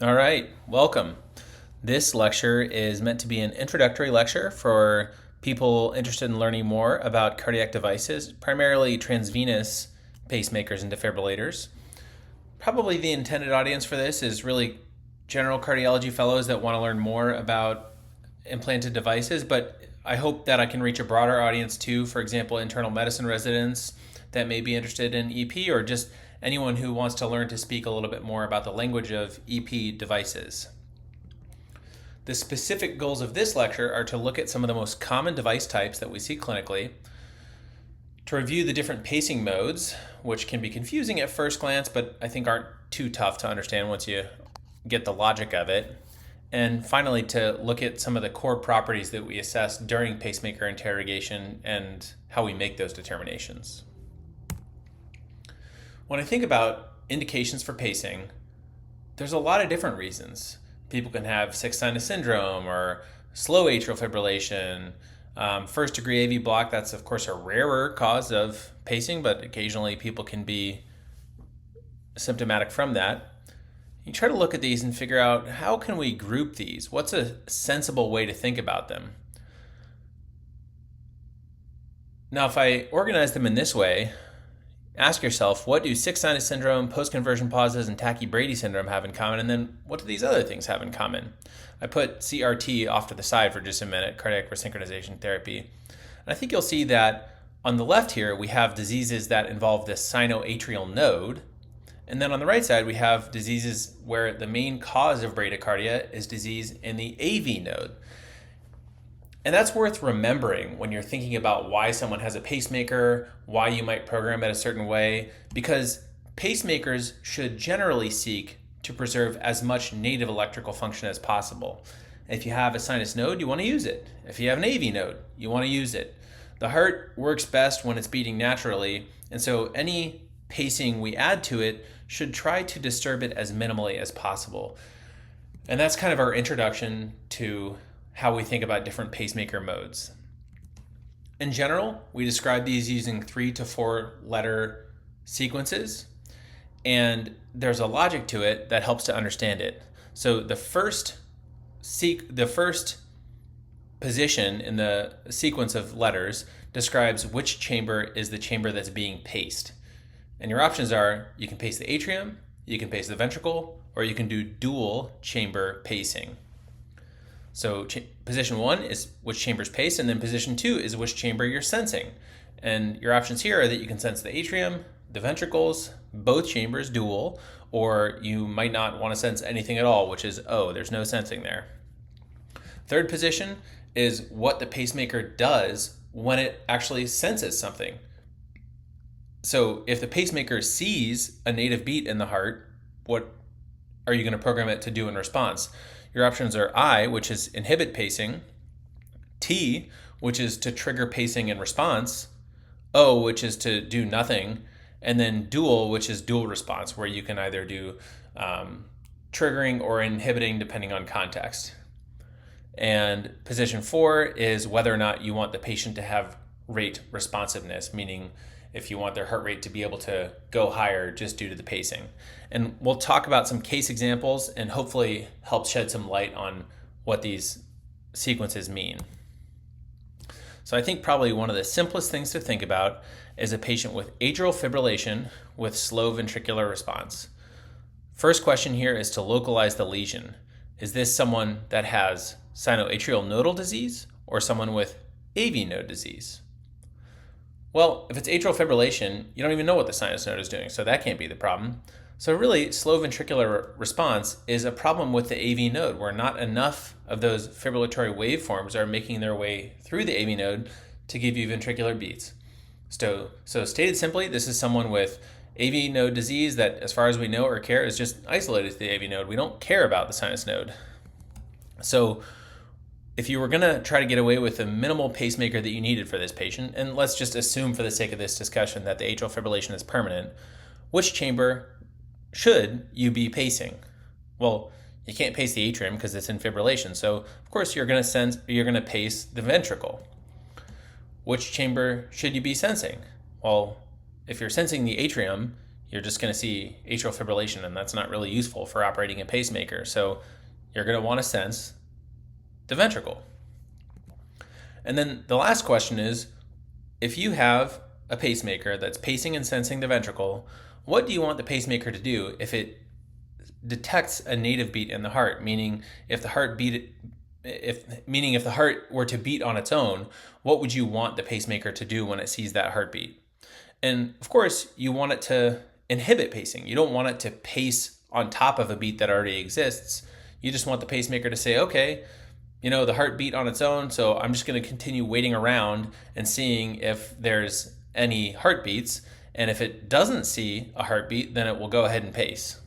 All right, welcome. This lecture is meant to be an introductory lecture for people interested in learning more about cardiac devices, primarily transvenous pacemakers and defibrillators. Probably the intended audience for this is really general cardiology fellows that want to learn more about implanted devices, but I hope that I can reach a broader audience too. For example, internal medicine residents that may be interested in EP, or just anyone who wants to learn to speak a little bit more about the language of EP devices. The specific goals of this lecture are to look at some of the most common device types that we see clinically, to review the different pacing modes, which can be confusing at first glance, but I think aren't too tough to understand once you get the logic of it. And finally, to look at some of the core properties that we assess during pacemaker interrogation and how we make those determinations. When I think about indications for pacing, there's a lot of different reasons. People can have sixth sinus syndrome or slow atrial fibrillation, first degree AV block. That's of course a rarer cause of pacing, but occasionally people can be symptomatic from that. You try to look at these and figure out, how can we group these? What's a sensible way to think about them? Now, if I organize them in this way, ask yourself, what do sixth sinus syndrome, post-conversion pauses, and tachycardia syndrome have in common? And then what do these other things have in common? I put CRT off to the side for just a minute, cardiac resynchronization therapy. And I think you'll see that on the left here, we have diseases that involve the sinoatrial node. And then on the right side, we have diseases where the main cause of bradycardia is disease in the AV node. And that's worth remembering when you're thinking about why someone has a pacemaker, why you might program it a certain way, because pacemakers should generally seek to preserve as much native electrical function as possible. If you have a sinus node, you want to use it. If you have an AV node, you want to use it. The heart works best when it's beating naturally, and so any pacing we add to it should try to disturb it as minimally as possible. And that's kind of our introduction to how we think about different pacemaker modes. In general, we describe these using 3 to 4 letter sequences, and there's a logic to it that helps to understand it. So the first position in the sequence of letters describes which chamber is the chamber that's being paced. And your options are, you can pace the atrium, you can pace the ventricle, or you can do dual chamber pacing. So position 1 is which chamber's paced, and then position 2 is which chamber you're sensing. And your options here are that you can sense the atrium, the ventricles, both chambers dual, or you might not want to sense anything at all, which is, there's no sensing there. Third position is what the pacemaker does when it actually senses something. So if the pacemaker sees a native beat in the heart, what are you going to program it to do in response? Your options are I, which is inhibit pacing, T, which is to trigger pacing in response, O, which is to do nothing, and then dual, which is dual response, where you can either do triggering or inhibiting depending on context. And position 4 is whether or not you want the patient to have rate responsiveness, meaning if you want their heart rate to be able to go higher just due to the pacing. And we'll talk about some case examples and hopefully help shed some light on what these sequences mean. So I think probably one of the simplest things to think about is a patient with atrial fibrillation with slow ventricular response. First question here is to localize the lesion. Is this someone that has sinoatrial nodal disease or someone with AV node disease? Well, if it's atrial fibrillation, you don't even know what the sinus node is doing, so that can't be the problem. So really, slow ventricular response is a problem with the AV node, where not enough of those fibrillatory waveforms are making their way through the AV node to give you ventricular beats. So stated simply, this is someone with AV node disease that, as far as we know or care, is just isolated to the AV node. We don't care about the sinus node. So if you were going to try to get away with the minimal pacemaker that you needed for this patient, and let's just assume for the sake of this discussion that the atrial fibrillation is permanent, which chamber should you be pacing? Well, you can't pace the atrium because it's in fibrillation, so of course you're going to pace the ventricle. Which chamber should you be sensing? Well, if you're sensing the atrium, you're just going to see atrial fibrillation, and that's not really useful for operating a pacemaker. So you're going to want to sense the ventricle. And then the last question is, if you have a pacemaker that's pacing and sensing the ventricle, what do you want the pacemaker to do if it detects a native beat in the heart? Meaning, if the heart were to beat on its own, what would you want the pacemaker to do when it sees that heartbeat? And of course, you want it to inhibit pacing. You don't want it to pace on top of a beat that already exists. You just want the pacemaker to say, okay, the heart beat on its own, so I'm just going to continue waiting around and seeing if there's any heartbeats. And if it doesn't see a heartbeat, then it will go ahead and pace.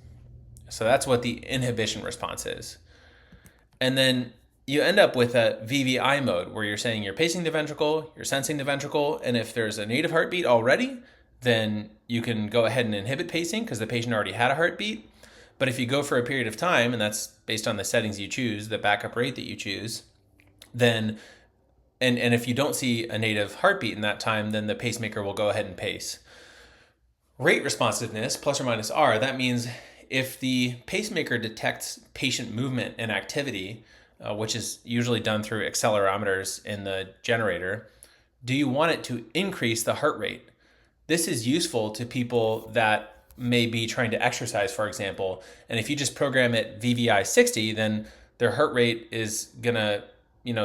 So that's what the inhibition response is. And then you end up with a VVI mode where you're saying you're pacing the ventricle, you're sensing the ventricle, and if there's a native heartbeat already, then you can go ahead and inhibit pacing because the patient already had a heartbeat. But if you go for a period of time, and that's based on the settings you choose, the backup rate that you choose, then, and if you don't see a native heartbeat in that time, then the pacemaker will go ahead and pace. Rate responsiveness, plus or minus R, that means if the pacemaker detects patient movement and activity, which is usually done through accelerometers in the generator, do you want it to increase the heart rate? This is useful to people that may be trying to exercise, for example, and if you just program it VVI 60, then their heart rate is gonna,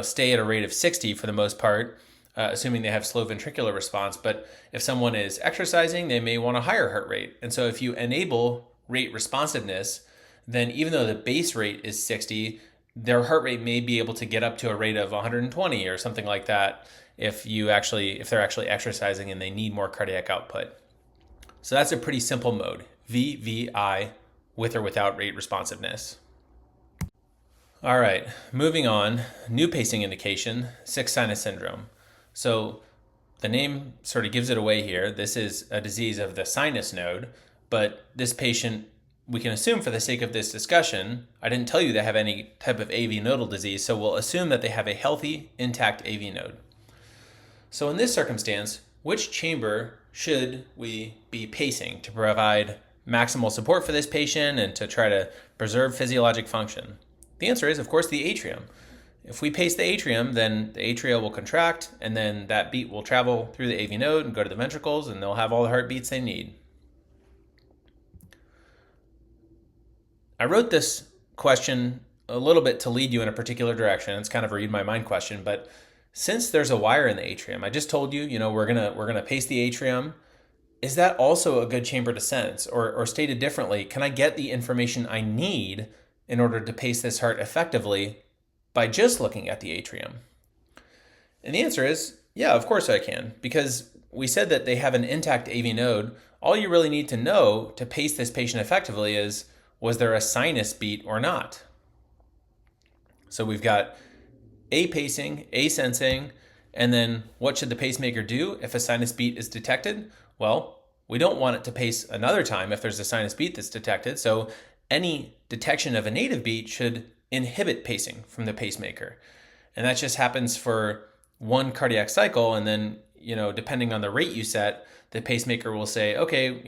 stay at a rate of 60 for the most part, assuming they have slow ventricular response. But if someone is exercising, they may want a higher heart rate. And so if you enable rate responsiveness, then even though the base rate is 60, their heart rate may be able to get up to a rate of 120 or something like that if they're actually exercising and they need more cardiac output. So that's a pretty simple mode, VVI, with or without rate responsiveness. All right, moving on, new pacing indication, sick sinus syndrome. So the name sort of gives it away here. This is a disease of the sinus node, but this patient, we can assume for the sake of this discussion, I didn't tell you they have any type of AV nodal disease, so we'll assume that they have a healthy, intact AV node. So in this circumstance, which chamber should we be pacing to provide maximal support for this patient and to try to preserve physiologic function? The answer is, of course, the atrium. If we pace the atrium, then the atria will contract, and then that beat will travel through the AV node and go to the ventricles, and they'll have all the heartbeats they need. I wrote this question a little bit to lead you in a particular direction. It's kind of a read my mind question, but since there's a wire in the atrium, I just told you, we're gonna pace the atrium. Is that also a good chamber to sense? Or stated differently, can I get the information I need in order to pace this heart effectively by just looking at the atrium? And the answer is, yeah, of course I can, because we said that they have an intact AV node. All you really need to know to pace this patient effectively is, was there a sinus beat or not? So we've got A pacing, A sensing, and then what should the pacemaker do if a sinus beat is detected? Well, we don't want it to pace another time if there's a sinus beat that's detected. So any detection of a native beat should inhibit pacing from the pacemaker. And that just happens for one cardiac cycle. And then, depending on the rate you set, the pacemaker will say, okay,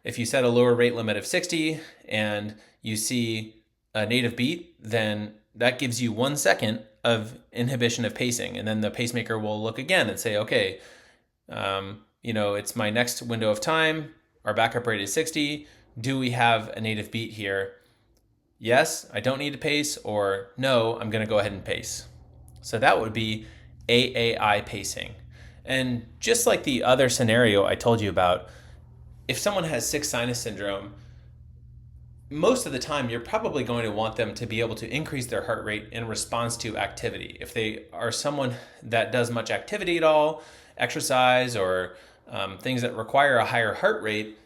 if you set a lower rate limit of 60 and you see a native beat, then that gives you 1 second of inhibition of pacing. And then the pacemaker will look again and say, okay, it's my next window of time. Our backup rate is 60. Do we have a native beat here? Yes, I don't need to pace, or no, I'm going to go ahead and pace. So that would be AAI pacing. And just like the other scenario I told you about, if someone has sick sinus syndrome, most of the time you're probably going to want them to be able to increase their heart rate in response to activity. If they are someone that does much activity at all, exercise or things that require a higher heart rate,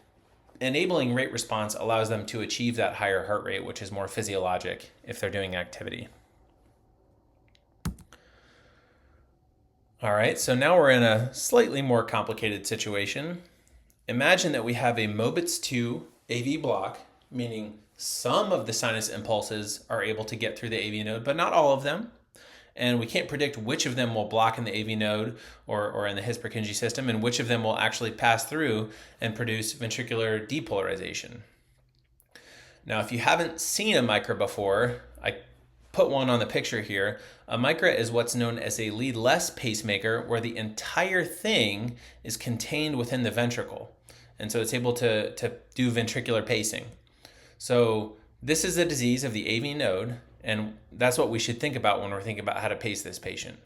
enabling rate response allows them to achieve that higher heart rate, which is more physiologic if they're doing activity. All right, so now we're in a slightly more complicated situation. Imagine that we have a Mobitz 2 AV block, meaning some of the sinus impulses are able to get through the AV node, but not all of them. and we can't predict which of them will block in the AV node or in the his Purkinje system, and which of them will actually pass through and produce ventricular depolarization. Now, if you haven't seen a micra before, I put one on the picture here. A micra is what's known as a leadless pacemaker, where the entire thing is contained within the ventricle. And so it's able to do ventricular pacing. So this is a disease of the AV node, and that's what we should think about when we're thinking about how to pace this patient.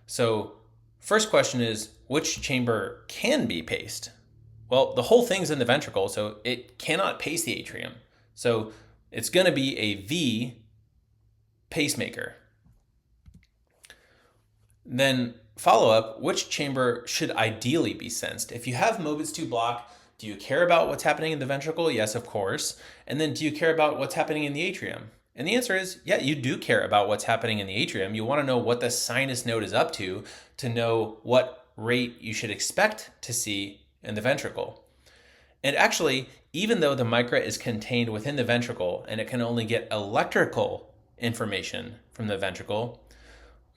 So first question is, which chamber can be paced? Well, the whole thing's in the ventricle, so it cannot pace the atrium. So it's going to be a V pacemaker. Then follow up, which chamber should ideally be sensed? If you have Mobitz 2 block, do you care about what's happening in the ventricle? Yes, of course. And then do you care about what's happening in the atrium? And the answer is, yeah, you do care about what's happening in the atrium. You want to know what the sinus node is up to know what rate you should expect to see in the ventricle. And actually, even though the micra is contained within the ventricle and it can only get electrical information from the ventricle,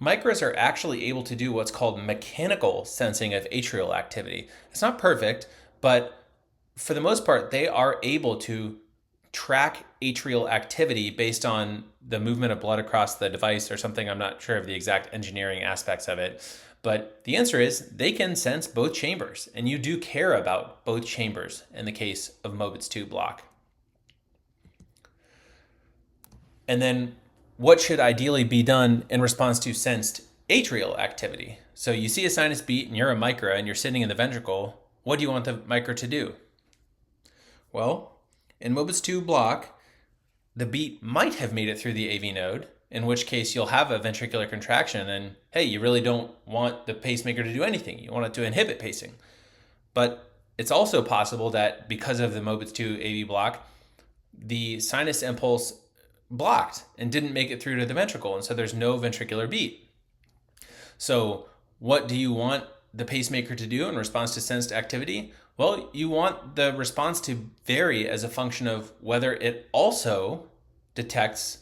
micras are actually able to do what's called mechanical sensing of atrial activity. It's not perfect, but for the most part, they are able to track atrial activity based on the movement of blood across the device or something. I'm not sure of the exact engineering aspects of it. But the answer is they can sense both chambers, and you do care about both chambers in the case of Mobitz 2 block. And then what should ideally be done in response to sensed atrial activity? So you see a sinus beat and you're a micra and you're sitting in the ventricle. What do you want the micra to do? Well, in Mobitz 2 block, the beat might have made it through the AV node, in which case you'll have a ventricular contraction, and hey, you really don't want the pacemaker to do anything. You want it to inhibit pacing. But it's also possible that because of the Mobitz 2 AV block, the sinus impulse blocked and didn't make it through to the ventricle, and so there's no ventricular beat. So what do you want the pacemaker to do in response to sensed activity? Well, you want the response to vary as a function of whether it also detects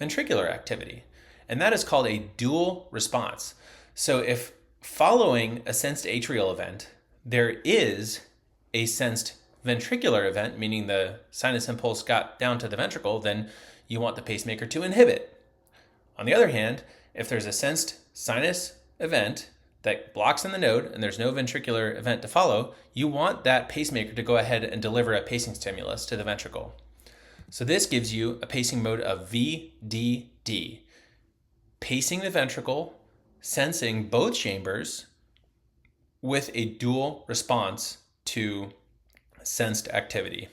ventricular activity. And that is called a dual response. So if following a sensed atrial event, there is a sensed ventricular event, meaning the sinus impulse got down to the ventricle, then you want the pacemaker to inhibit. On the other hand, if there's a sensed sinus event that blocks in the node and there's no ventricular event to follow, you want that pacemaker to go ahead and deliver a pacing stimulus to the ventricle. So this gives you a pacing mode of VDD, pacing the ventricle, sensing both chambers with a dual response to sensed activity.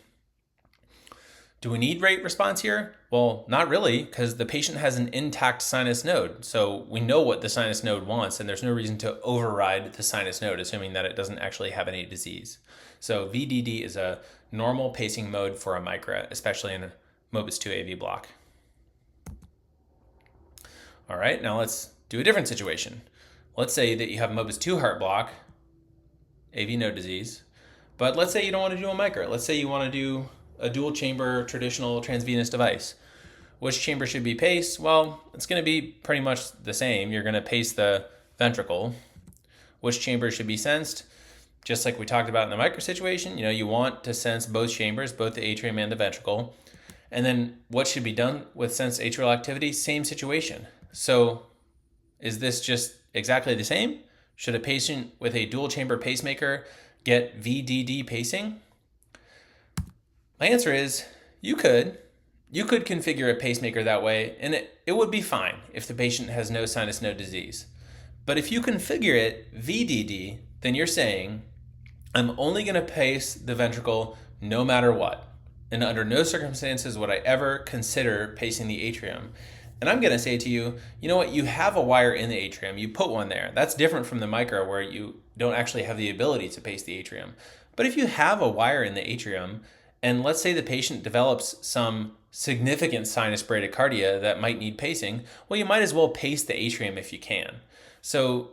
Do we need rate response here? Well, not really, because the patient has an intact sinus node. So we know what the sinus node wants, and there's no reason to override the sinus node, assuming that it doesn't actually have any disease. So VDD is a normal pacing mode for a micra, especially in a Mobitz 2 AV block. All right, now let's do a different situation. Let's say that you have Mobitz 2 heart block, AV node disease, but let's say you don't want to do a micra. Let's say you want to do a dual chamber traditional transvenous device. Which chamber should be paced? Well, it's going to be pretty much the same. You're going to pace the ventricle. Which chamber should be sensed? Just like we talked about in the micra situation, you want to sense both chambers, both the atrium and the ventricle. And then what should be done with sensed atrial activity? Same situation. So is this just exactly the same? Should a patient with a dual chamber pacemaker get VDD pacing? My answer is you could. You could configure a pacemaker that way, and it would be fine if the patient has no sinus node disease. But if you configure it VDD, then you're saying, I'm only going to pace the ventricle no matter what. And under no circumstances would I ever consider pacing the atrium. And I'm going to say to you, you know what, you have a wire in the atrium, you put one there. That's different from the micra where you don't actually have the ability to pace the atrium. But if you have a wire in the atrium, and let's say the patient develops some significant sinus bradycardia that might need pacing, well, you might as well pace the atrium if you can. So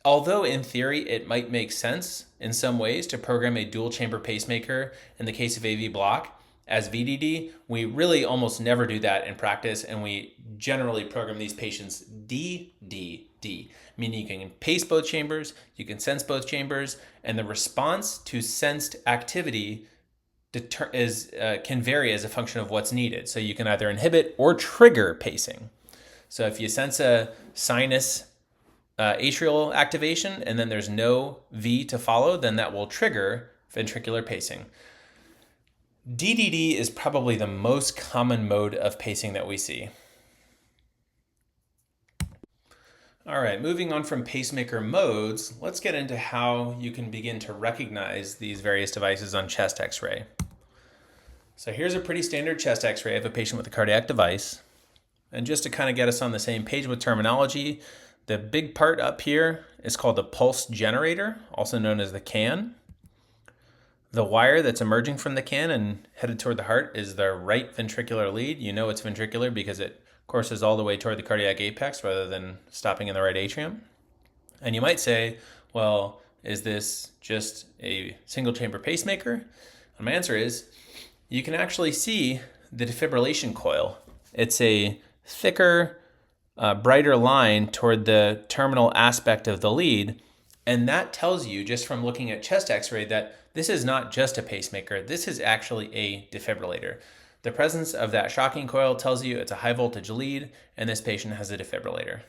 although in theory it might make sense in some ways to program a dual chamber pacemaker in the case of AV block as VDD, we really almost never do that in practice, and we generally program these patients DDD, meaning you can pace both chambers, you can sense both chambers, and the response to sensed activity can vary as a function of what's needed. So you can either inhibit or trigger pacing. So if you sense a sinus atrial activation and then there's no V to follow, then that will trigger ventricular pacing. DDD is probably the most common mode of pacing that we see. All right, moving on from pacemaker modes, let's get into how you can begin to recognize these various devices on chest x-ray. So here's a pretty standard chest x-ray of a patient with a cardiac device. And just to kind of get us on the same page with terminology, the big part up here is called the pulse generator, also known as the can. The wire that's emerging from the can and headed toward the heart is the right ventricular lead. You know it's ventricular because it courses all the way toward the cardiac apex rather than stopping in the right atrium. And you might say, well, is this just a single chamber pacemaker? And my answer is, you can actually see the defibrillation coil. It's a thicker, brighter line toward the terminal aspect of the lead. And that tells you, just from looking at chest x-ray, that this is not just a pacemaker. This is actually a defibrillator. The presence of that shocking coil tells you it's a high voltage lead, and this patient has a defibrillator.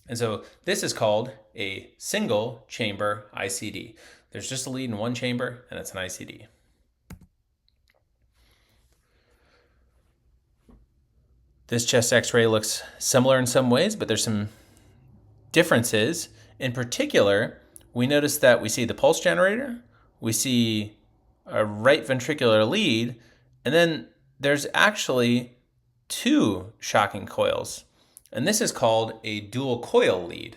And so this is called a single chamber ICD. There's just a lead in one chamber, and it's an ICD. This chest x-ray looks similar in some ways, but there's some differences. In particular, we notice that we see the pulse generator, we see a right ventricular lead, and then there's actually two shocking coils. And this is called a dual coil lead.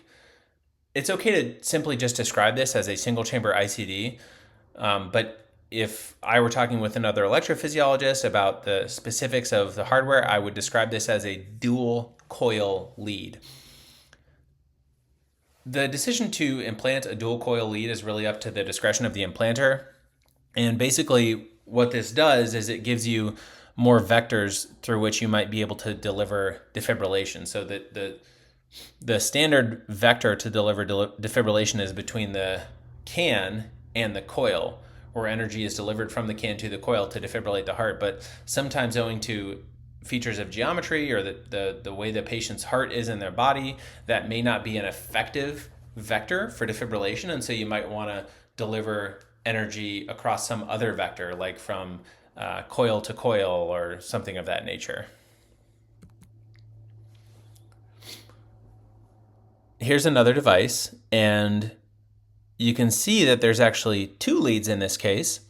It's okay to simply just describe this as a single chamber ICD, but if I were talking with another electrophysiologist about the specifics of the hardware, I would describe this as a dual coil lead. The decision to implant a dual coil lead is really up to the discretion of the implanter. And basically what this does is it gives you more vectors through which you might be able to deliver defibrillation. So that the standard vector to deliver defibrillation is between the can and the coil, where energy is delivered from the can to the coil to defibrillate the heart. But sometimes, owing to features of geometry or the way the patient's heart is in their body, that may not be an effective vector for defibrillation. And so you might want to deliver energy across some other vector, like from coil to coil or something of that nature. Here's another device, and you can see that there's actually two leads in this case.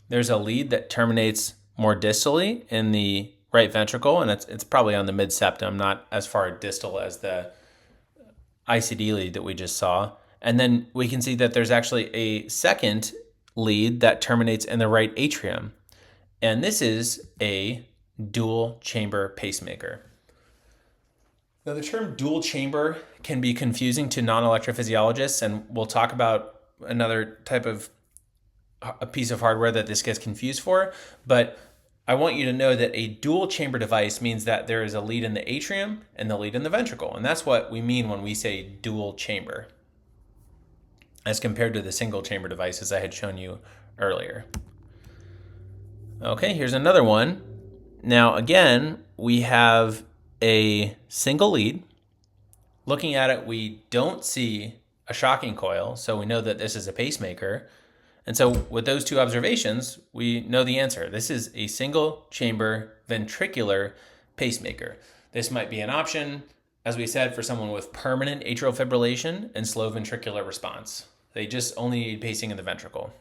There's a lead that terminates more distally in the right ventricle, and it's probably on the mid-septum, not as far distal as the ICD lead that we just saw. And then we can see that there's actually a second lead that terminates in the right atrium. And this is a dual chamber pacemaker. Now, the term dual chamber can be confusing to non-electrophysiologists, and we'll talk about another type of a piece of hardware that this gets confused for. But I want you to know that a dual chamber device means that there is a lead in the atrium and the lead in the ventricle. And that's what we mean when we say dual chamber, as compared to the single chamber devices I had shown you earlier. Okay, here's another one. Now, again, we have a single lead. Looking at it, we don't see a shocking coil, so we know that this is a pacemaker. And so with those two observations, we know the answer. This is a single chamber ventricular pacemaker. This might be an option, as we said, for someone with permanent atrial fibrillation and slow ventricular response. They just only need pacing in the ventricle.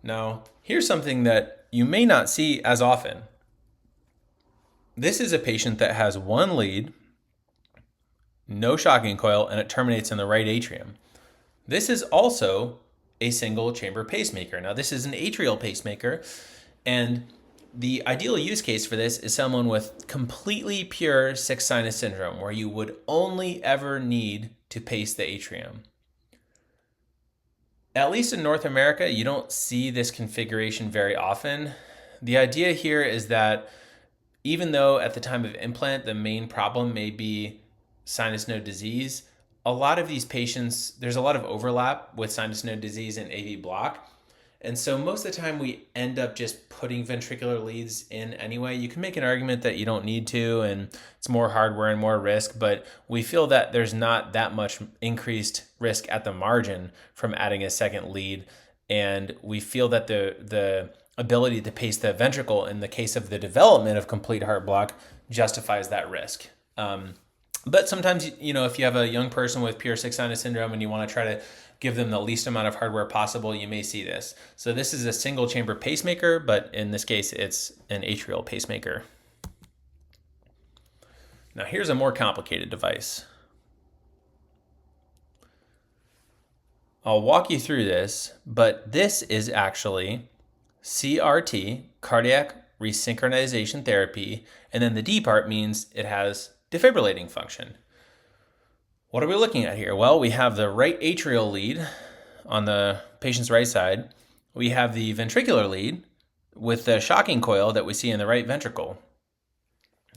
Now, here's something that you may not see as often. This is a patient that has one lead, no shocking coil, and it terminates in the right atrium. This is also a single chamber pacemaker. Now, this is an atrial pacemaker, and the ideal use case for this is someone with completely pure sixth sinus syndrome, where you would only ever need to pace the atrium. At least in North America, you don't see this configuration very often. The idea here is that even though at the time of implant, the main problem may be sinus node disease, a lot of these patients, there's a lot of overlap with sinus node disease and AV block. And so most of the time we end up just putting ventricular leads in anyway. You can make an argument that you don't need to, and it's more hardware and more risk, but we feel that there's not that much increased risk at the margin from adding a second lead. And we feel that the ability to pace the ventricle in the case of the development of complete heart block justifies that risk. But sometimes, if you have a young person with pure sick sinus syndrome and you want to try to give them the least amount of hardware possible, you may see this. So this is a single chamber pacemaker, but in this case, it's an atrial pacemaker. Now here's a more complicated device. I'll walk you through this, but this is actually CRT, cardiac resynchronization therapy, and then the D part means it has defibrillating function. What are we looking at here? Well, we have the right atrial lead on the patient's right side. We have the ventricular lead with the shocking coil that we see in the right ventricle.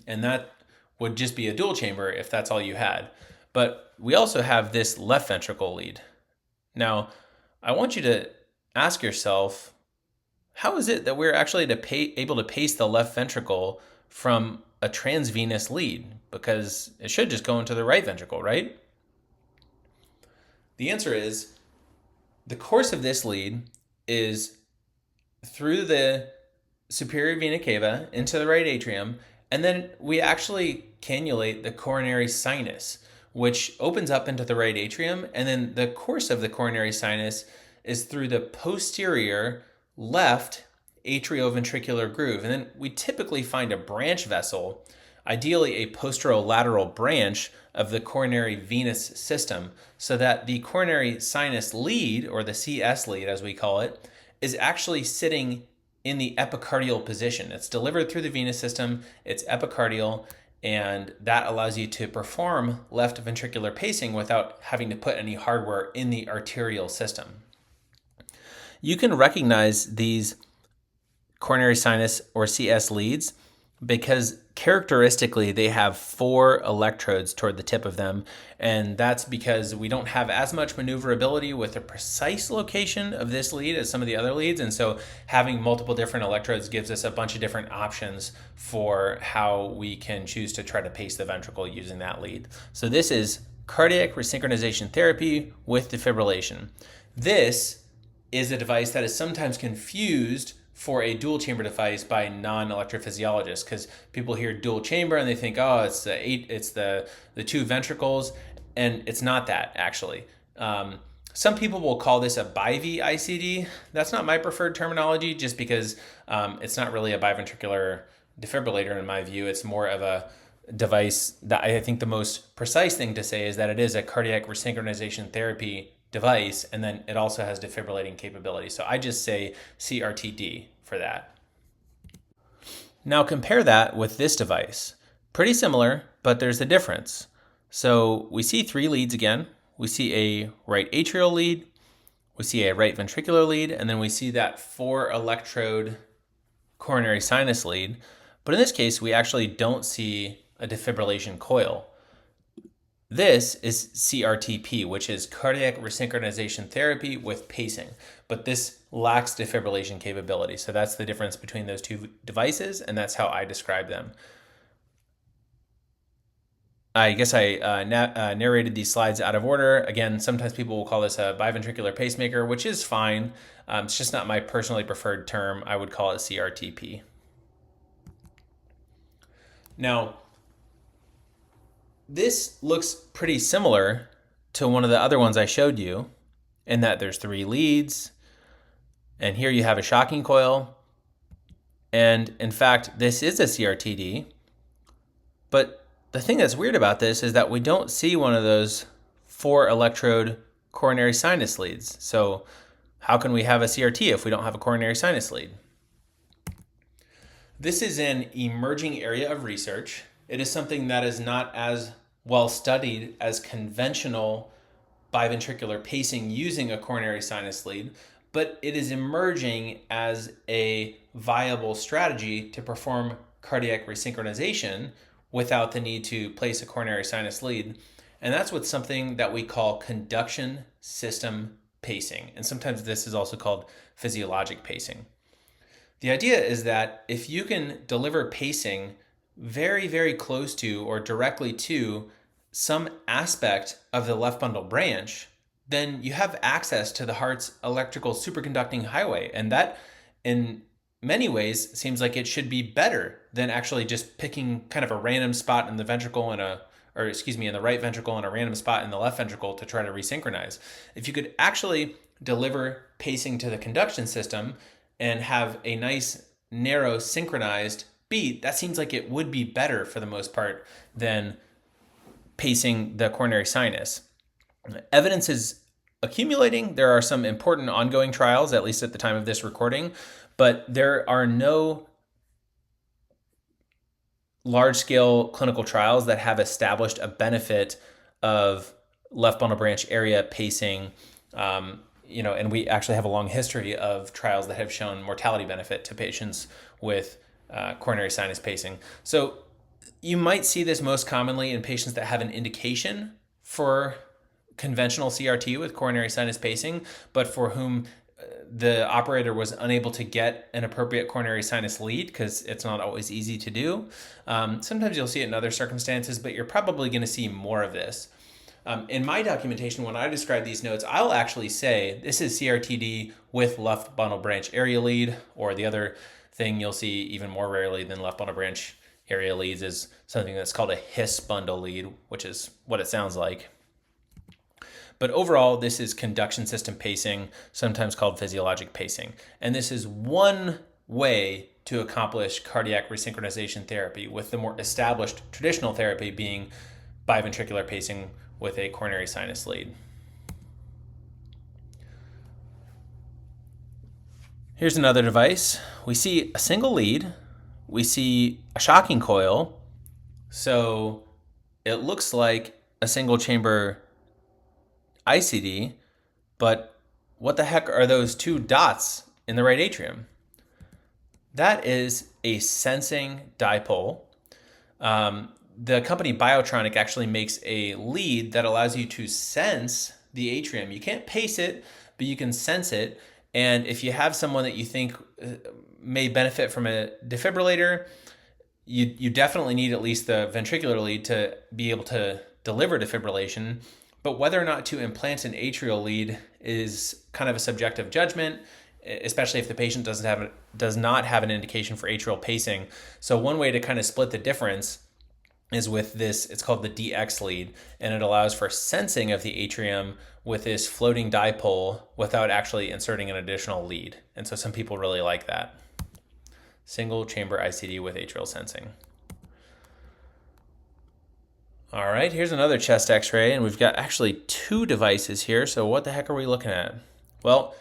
And that would just be a dual chamber if that's all you had. But we also have this left ventricle lead. Now, I want you to ask yourself, how is it that we're actually able to pace the left ventricle from a transvenous lead? Because it should just go into the right ventricle, right? The answer is the course of this lead is through the superior vena cava into the right atrium, and then we actually cannulate the coronary sinus, which opens up into the right atrium, and then the course of the coronary sinus is through the posterior left atrioventricular groove. And then we typically find a branch vessel, ideally a posterolateral branch of the coronary venous system, so that the coronary sinus lead, or the CS lead as we call it, is actually sitting in the epicardial position. It's delivered through the venous system, it's epicardial, and that allows you to perform left ventricular pacing without having to put any hardware in the arterial system. You can recognize these coronary sinus or CS leads because characteristically they have 4 electrodes toward the tip of them, and that's because we don't have as much maneuverability with the precise location of this lead as some of the other leads, and so having multiple different electrodes gives us a bunch of different options for how we can choose to try to pace the ventricle using that lead. So this is cardiac resynchronization therapy with defibrillation. This is a device that is sometimes confused for a dual chamber device by non-electrophysiologists, because people hear dual chamber and they think, oh, it's the 2 ventricles, and it's not that actually. Some people will call this a bi-V ICD. That's not my preferred terminology, just because it's not really a biventricular defibrillator in my view. It's more of a device that I think the most precise thing to say is that it is a cardiac resynchronization therapy device, and then it also has defibrillating capability. So I just say CRTD for that. Now compare that with this device. Pretty similar, but there's a difference. So we see 3 leads again. We see a right atrial lead, we see a right ventricular lead, and then we see that 4 electrode coronary sinus lead. But in this case, we actually don't see a defibrillation coil. This is CRTP, which is cardiac resynchronization therapy with pacing, but this lacks defibrillation capability. So that's the difference between those 2 devices, and that's how I describe them. I guess I narrated these slides out of order. Again, sometimes people will call this a biventricular pacemaker, which is fine. It's just not my personally preferred term. I would call it CRTP. Now, this looks pretty similar to one of the other ones I showed you, in that there's 3 leads, and here you have a shocking coil, and in fact, this is a CRTD, but the thing that's weird about this is that we don't see one of those 4 electrode coronary sinus leads. So how can we have a CRT if we don't have a coronary sinus lead? This is an emerging area of research. It is something that is not as well studied as conventional biventricular pacing using a coronary sinus lead, but it is emerging as a viable strategy to perform cardiac resynchronization without the need to place a coronary sinus lead. And that's with something that we call conduction system pacing. And sometimes this is also called physiologic pacing. The idea is that if you can deliver pacing very, very close to or directly to some aspect of the left bundle branch, then you have access to the heart's electrical superconducting highway. And that, in many ways, seems like it should be better than actually just picking kind of a random spot in the ventricle in the right ventricle and a random spot in the left ventricle to try to resynchronize. If you could actually deliver pacing to the conduction system and have a nice, narrow, synchronized beat, that seems like it would be better for the most part than pacing the coronary sinus. Evidence is accumulating. There are some important ongoing trials, at least at the time of this recording, but there are no large-scale clinical trials that have established a benefit of left bundle branch area pacing. And we actually have a long history of trials that have shown mortality benefit to patients with coronary sinus pacing. So you might see this most commonly in patients that have an indication for conventional CRT with coronary sinus pacing, but for whom the operator was unable to get an appropriate coronary sinus lead because it's not always easy to do. Sometimes you'll see it in other circumstances, but you're probably going to see more of this. In my documentation, when I describe these notes, I'll actually say this is CRTD with left bundle branch area lead, or the other thing you'll see even more rarely than left bundle branch area leads is something that's called a His bundle lead, which is what it sounds like. But overall, this is conduction system pacing, sometimes called physiologic pacing. And this is one way to accomplish cardiac resynchronization therapy, with the more established traditional therapy being biventricular pacing with a coronary sinus lead. Here's another device. We see a single lead. We see a shocking coil. So it looks like a single chamber ICD, but what the heck are those two dots in the right atrium? That is a sensing dipole. The company Biotronic actually makes a lead that allows you to sense the atrium. You can't pace it, but you can sense it. And if you have someone that you think may benefit from a defibrillator, you definitely need at least the ventricular lead to be able to deliver defibrillation. But whether or not to implant an atrial lead is kind of a subjective judgment, especially if the patient does not have an indication for atrial pacing. So one way to kind of split the difference is with this, it's called the DX lead, and it allows for sensing of the atrium with this floating dipole without actually inserting an additional lead. And so some people really like that. Single chamber ICD with atrial sensing. All right, here's another chest x-ray, and we've got actually two devices here. So what the heck are we looking at? Well,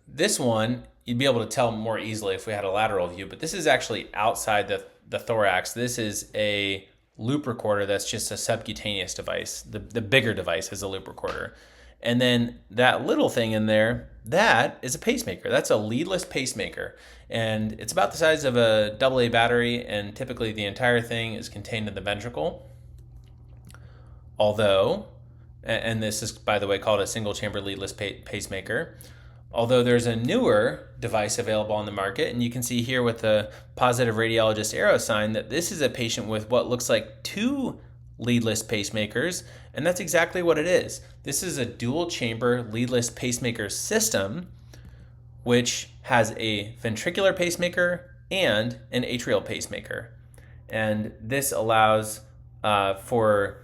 this one, you'd be able to tell more easily if we had a lateral view, but this is actually outside the thorax. This is a loop recorder that's just a subcutaneous device. The bigger device is a loop recorder. And then that little thing in there, that is a pacemaker. That's a leadless pacemaker. And it's about the size of a AA battery, and typically the entire thing is contained in the ventricle. Although, and this is, by the way, called a single chamber leadless pacemaker, although there's a newer device available on the market, and you can see here with the positive radiologist arrow sign that this is a patient with what looks like two leadless pacemakers, and that's exactly what it is. This is a dual chamber leadless pacemaker system, which has a ventricular pacemaker and an atrial pacemaker. And this allows for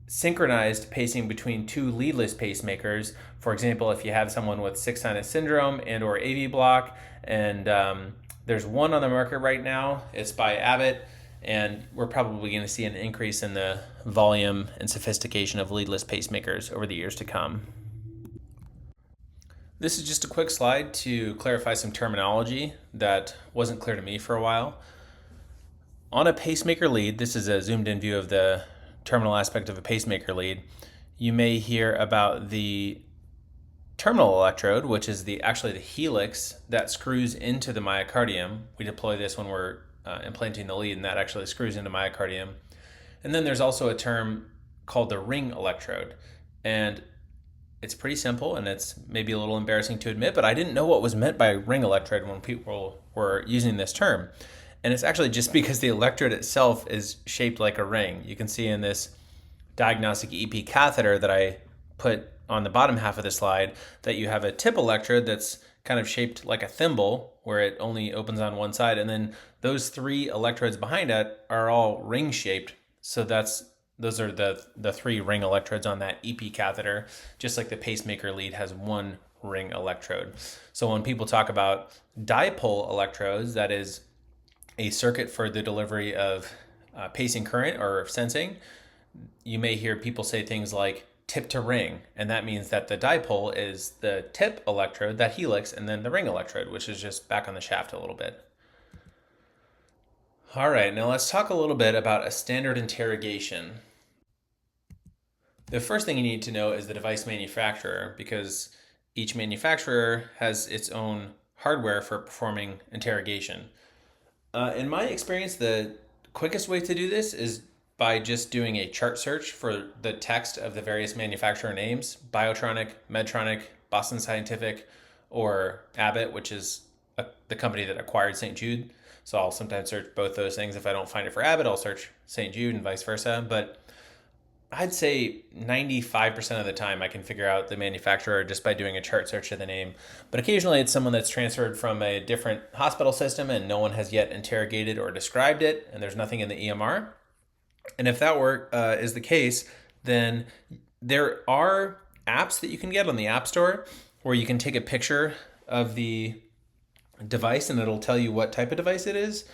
synchronized pacing between two leadless pacemakers. For example, if you have someone with sick sinus syndrome and or AV block, and there's one on the market right now, it's by Abbott, and we're probably going to see an increase in the volume and sophistication of leadless pacemakers over the years to come. This is just a quick slide to clarify some terminology that wasn't clear to me for a while. On a pacemaker lead, this is a zoomed in view of the terminal aspect of a pacemaker lead, you may hear about the terminal electrode, which is actually the helix that screws into the myocardium. We deploy this when we're implanting the lead, and that actually screws into myocardium. And then there's also a term called the ring electrode. And it's pretty simple, and it's maybe a little embarrassing to admit, but I didn't know what was meant by ring electrode when people were using this term. And it's actually just because the electrode itself is shaped like a ring. You can see in this diagnostic EP catheter that I put on the bottom half of the slide that you have a tip electrode that's kind of shaped like a thimble where it only opens on one side. And then those 3 electrodes behind it are all ring shaped. So those are the 3 ring electrodes on that EP catheter, just like the pacemaker lead has 1 ring electrode. So when people talk about dipole electrodes, that is a circuit for the delivery of pacing current or sensing, you may hear people say things like tip to ring, and that means that the dipole is the tip electrode, that helix, and then the ring electrode, which is just back on the shaft a little bit. All right, now let's talk a little bit about a standard interrogation. The first thing you need to know is the device manufacturer, because each manufacturer has its own hardware for performing interrogation. In my experience, the quickest way to do this is by just doing a chart search for the text of the various manufacturer names: Biotronic, Medtronic, Boston Scientific, or Abbott, which is the company that acquired St. Jude. So I'll sometimes search both those things. If I don't find it for Abbott, I'll search St. Jude and vice versa. But I'd say 95% of the time I can figure out the manufacturer just by doing a chart search of the name. But occasionally it's someone that's transferred from a different hospital system and no one has yet interrogated or described it, and there's nothing in the EMR. And if that is the case, then there are apps that you can get on the App Store where you can take a picture of the device and it'll tell you what type of device it is.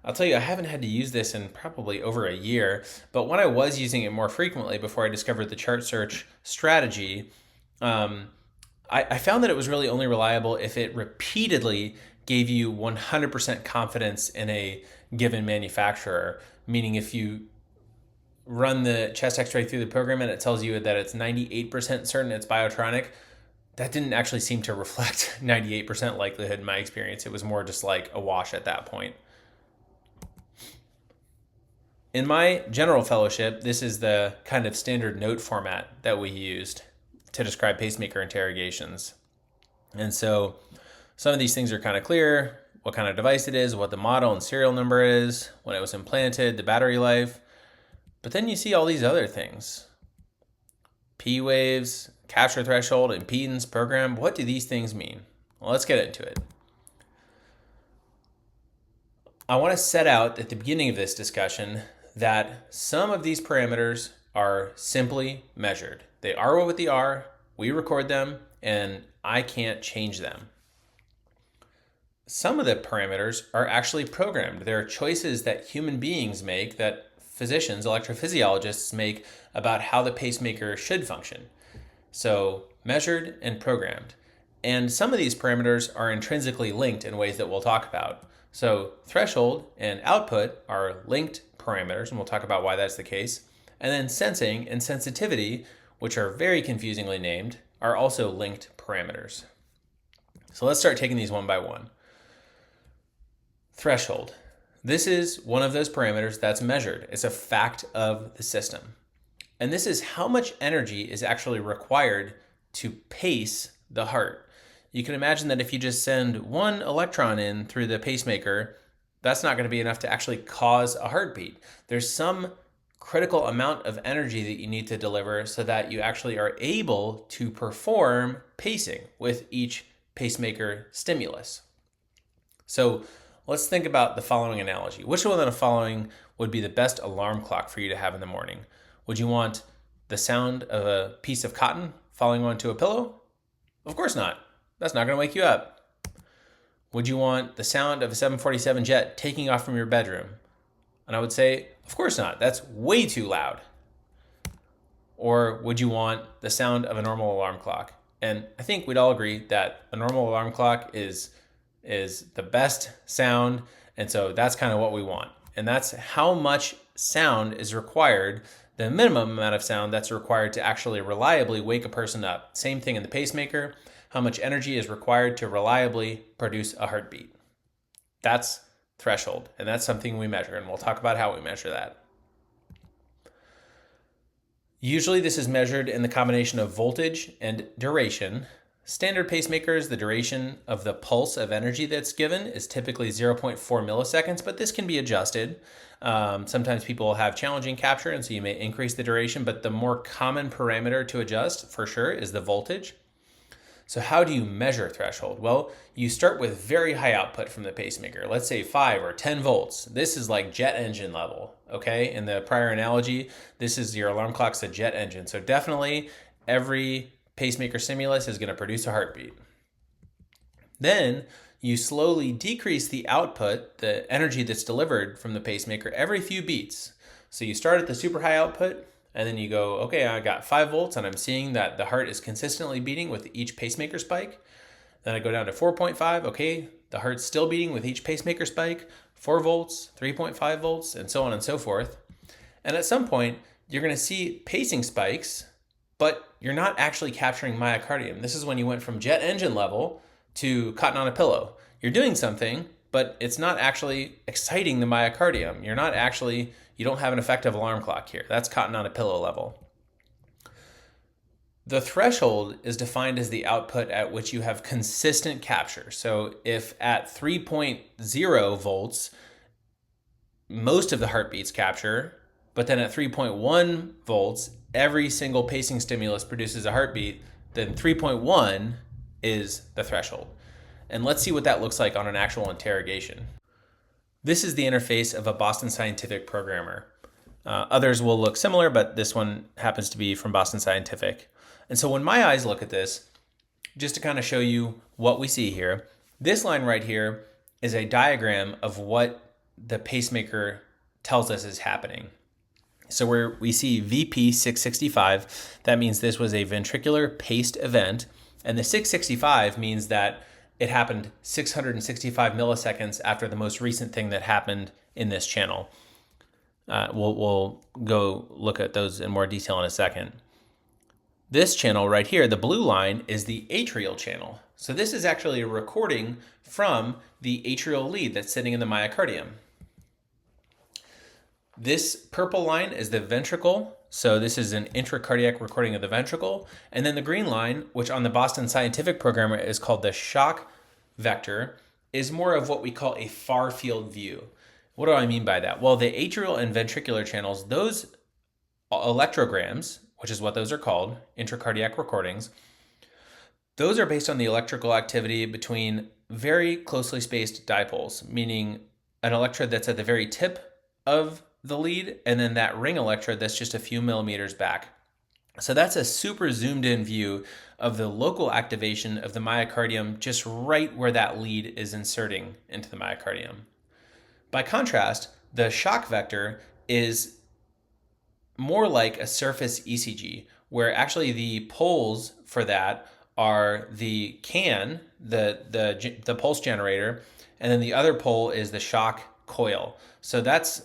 I'll tell you, I haven't had to use this in probably over a year, but when I was using it more frequently before I discovered the chart search strategy, I found that it was really only reliable if it repeatedly gave you 100% confidence in a given manufacturer, meaning if you run the chest x-ray through the program and it tells you that it's 98% certain it's Biotronic, that didn't actually seem to reflect 98% likelihood in my experience. It was more just like a wash at that point. In my general fellowship, this is the kind of standard note format that we used to describe pacemaker interrogations. And so some of these things are kind of clear: what kind of device it is, what the model and serial number is, when it was implanted, the battery life. But then you see all these other things: P waves, capture threshold, impedance, program. What do these things mean? Well, let's get into it. I want to set out at the beginning of this discussion that some of these parameters are simply measured. They are what they are, we record them, and I can't change them. Some of the parameters are actually programmed. There are choices that human beings make, that physicians, electrophysiologists make, about how the pacemaker should function. So measured and programmed. And some of these parameters are intrinsically linked in ways that we'll talk about. So threshold and output are linked parameters, and we'll talk about why that's the case. And then sensing and sensitivity, which are very confusingly named, are also linked parameters. So let's start taking these one by one. Threshold. This is one of those parameters that's measured. It's a fact of the system. And this is how much energy is actually required to pace the heart. You can imagine that if you just send one electron in through the pacemaker, that's not going to be enough to actually cause a heartbeat. There's some critical amount of energy that you need to deliver so that you actually are able to perform pacing with each pacemaker stimulus. So let's think about the following analogy. Which one of the following would be the best alarm clock for you to have in the morning? Would you want the sound of a piece of cotton falling onto a pillow? Of course not. That's not going to wake you up. Would you want the sound of a 747 jet taking off from your bedroom? And I would say, of course not. That's way too loud. Or would you want the sound of a normal alarm clock? And I think we'd all agree that a normal alarm clock is the best sound. And so that's kind of what we want. And that's how much sound is required, the minimum amount of sound that's required to actually reliably wake a person up. Same thing in the pacemaker. How much energy is required to reliably produce a heartbeat. That's threshold, and that's something we measure, and we'll talk about how we measure that. Usually this is measured in the combination of voltage and duration. Standard pacemakers, the duration of the pulse of energy that's given is typically 0.4 milliseconds, but this can be adjusted. Sometimes people have challenging capture, and so you may increase the duration, but the more common parameter to adjust for sure is the voltage. So how do you measure threshold? Well, you start with very high output from the pacemaker. Let's say 5 or 10 volts. This is like jet engine level, okay? In the prior analogy, this is your alarm clock's a jet engine. So definitely every pacemaker stimulus is going to produce a heartbeat. Then you slowly decrease the output, the energy that's delivered from the pacemaker every few beats. So you start at the super high output, and then you go, okay, I got 5 volts, and I'm seeing that the heart is consistently beating with each pacemaker spike. Then I go down to 4.5, okay, the heart's still beating with each pacemaker spike, 4 volts, 3.5 volts, and so on and so forth. And at some point, you're going to see pacing spikes, but you're not actually capturing myocardium. This is when you went from jet engine level to cotton on a pillow. You're doing something, but it's not actually exciting the myocardium. You don't have an effective alarm clock here. That's cotton on a pillow level. The threshold is defined as the output at which you have consistent capture. So if at 3.0 volts, most of the heartbeats capture, but then at 3.1 volts, every single pacing stimulus produces a heartbeat, then 3.1 is the threshold. And let's see what that looks like on an actual interrogation. This is the interface of a Boston Scientific programmer. Others will look similar, but this one happens to be from Boston Scientific. And so when my eyes look at this, just to kind of show you what we see here, this line right here is a diagram of what the pacemaker tells us is happening. So where we see VP 665, that means this was a ventricular paced event. And the 665 means that it happened 665 milliseconds after the most recent thing that happened in this channel. We'll go look at those in more detail in a second. This channel right here, the blue line, is the atrial channel. So this is actually a recording from the atrial lead that's sitting in the myocardium. This purple line is the ventricle. So this is an intracardiac recording of the ventricle. And then the green line, which on the Boston Scientific programmer is called the shock vector, is more of what we call a far field view. What do I mean by that? Well, the atrial and ventricular channels, those electrograms, which is what those are called, intracardiac recordings, those are based on the electrical activity between very closely spaced dipoles, meaning an electrode that's at the very tip of the lead, and then that ring electrode that's just a few millimeters back. So that's a super zoomed in view of the local activation of the myocardium just right where that lead is inserting into the myocardium. By contrast, the shock vector is more like a surface ECG, where actually the poles for that are the can, the pulse generator, and then the other pole is the shock coil. So that's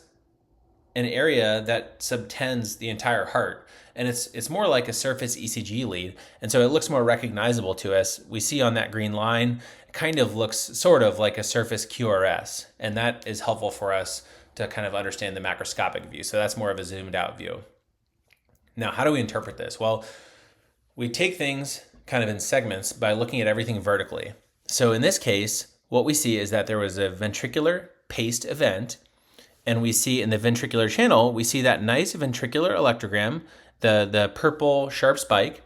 an area that subtends the entire heart. And it's more like a surface ECG lead. And so it looks more recognizable to us. We see on that green line, it kind of looks sort of like a surface QRS. And that is helpful for us to kind of understand the macroscopic view. So that's more of a zoomed out view. Now, how do we interpret this? Well, we take things kind of in segments by looking at everything vertically. So in this case, what we see is that there was a ventricular paced event. And we see in the ventricular channel, we see that nice ventricular electrogram, the purple sharp spike.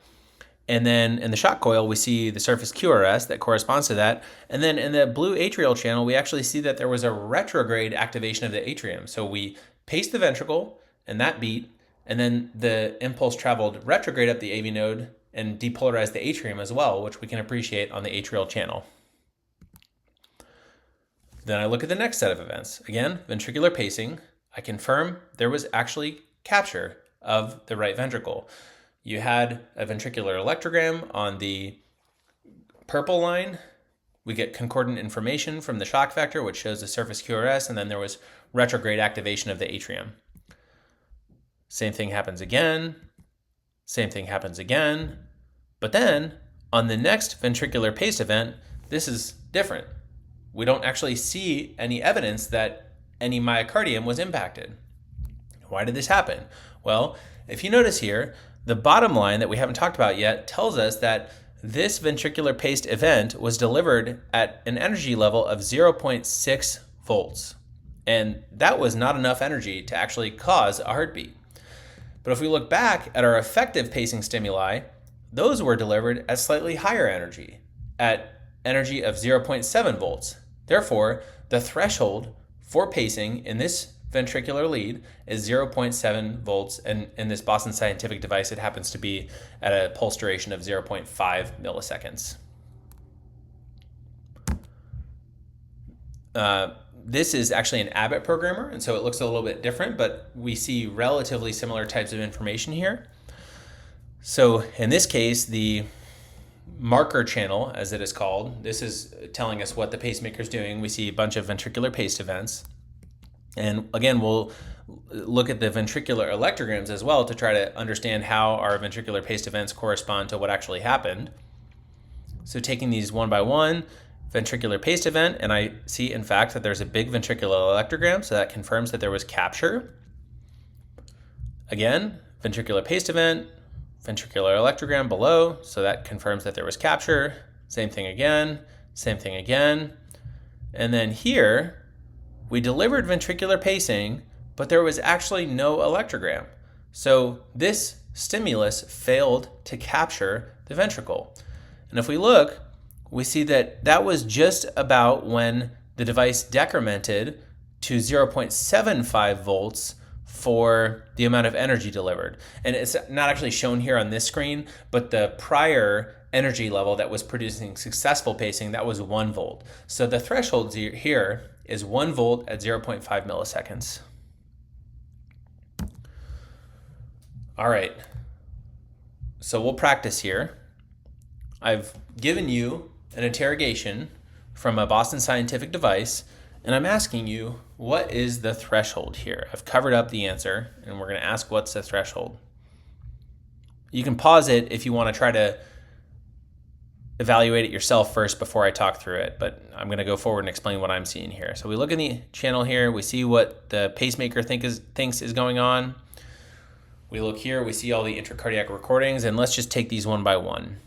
And then in the shock coil, we see the surface QRS that corresponds to that. And then in the blue atrial channel, we actually see that there was a retrograde activation of the atrium. So we paced the ventricle and that beat, and then the impulse traveled retrograde up the AV node and depolarized the atrium as well, which we can appreciate on the atrial channel. Then I look at the next set of events. Again, ventricular pacing. I confirm there was actually capture of the right ventricle. You had a ventricular electrogram on the purple line. We get concordant information from the shock vector, which shows the surface QRS, and then there was retrograde activation of the atrium. Same thing happens again. Same thing happens again. But then on the next ventricular pace event, this is different. we don't actually see any evidence that any myocardium was impacted. Why did this happen? Well, if you notice here, the bottom line that we haven't talked about yet tells us that this ventricular paced event was delivered at an energy level of 0.6 volts. And that was not enough energy to actually cause a heartbeat. But if we look back at our effective pacing stimuli, those were delivered at slightly higher energy, at energy of 0.7 volts. Therefore, the threshold for pacing in this ventricular lead is 0.7 volts, and in this Boston Scientific device, it happens to be at a pulse duration of 0.5 milliseconds. This is actually an Abbott programmer, and so it looks a little bit different, but we see relatively similar types of information here. So in this case, the marker channel, as it is called, this is telling us what the pacemaker is doing. We see a bunch of ventricular paced events. And again, we'll look at the ventricular electrograms as well to try to understand how our ventricular paced events correspond to what actually happened. So taking these one by one, ventricular paced event, and I see in fact that there's a big ventricular electrogram, so that confirms that there was capture. Again, ventricular paced event, ventricular electrogram below, so that confirms that there was capture. Same thing again, and then here we delivered ventricular pacing, but there was actually no electrogram. So this stimulus failed to capture the ventricle. And if we look, we see that that was just about when the device decremented to 0.75 volts for the amount of energy delivered. And it's not actually shown here on this screen, but the prior energy level that was producing successful pacing, that was 1 volt. So the threshold here is 1 volt at 0.5 milliseconds. All right, so we'll practice here. I've given you an interrogation from a Boston Scientific device, and I'm asking you, what is the threshold here? I've covered up the answer, and we're going to ask what's the threshold. You can pause it if you want to try to evaluate it yourself first before I talk through it, but I'm going to go forward and explain what I'm seeing here. So we look in the channel here, we see what the pacemaker thinks is going on. We look here, we see all the intracardiac recordings, and let's just take these one by one.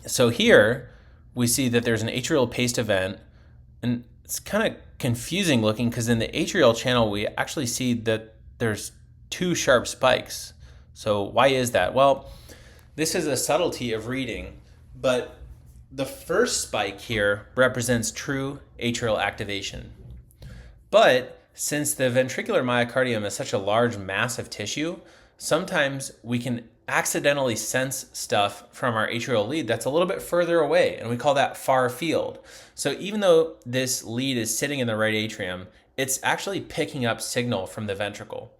So here, we see that there's an atrial paced event, and it's kind of confusing looking because in the atrial channel, we actually see that there's 2 sharp spikes. So why is that? Well, this is a subtlety of reading, but the first spike here represents true atrial activation. But since the ventricular myocardium is such a large mass of tissue, sometimes we can accidentally sense stuff from our atrial lead that's a little bit further away, and we call that far field. So even though this lead is sitting in the right atrium, it's actually picking up signal from the ventricle.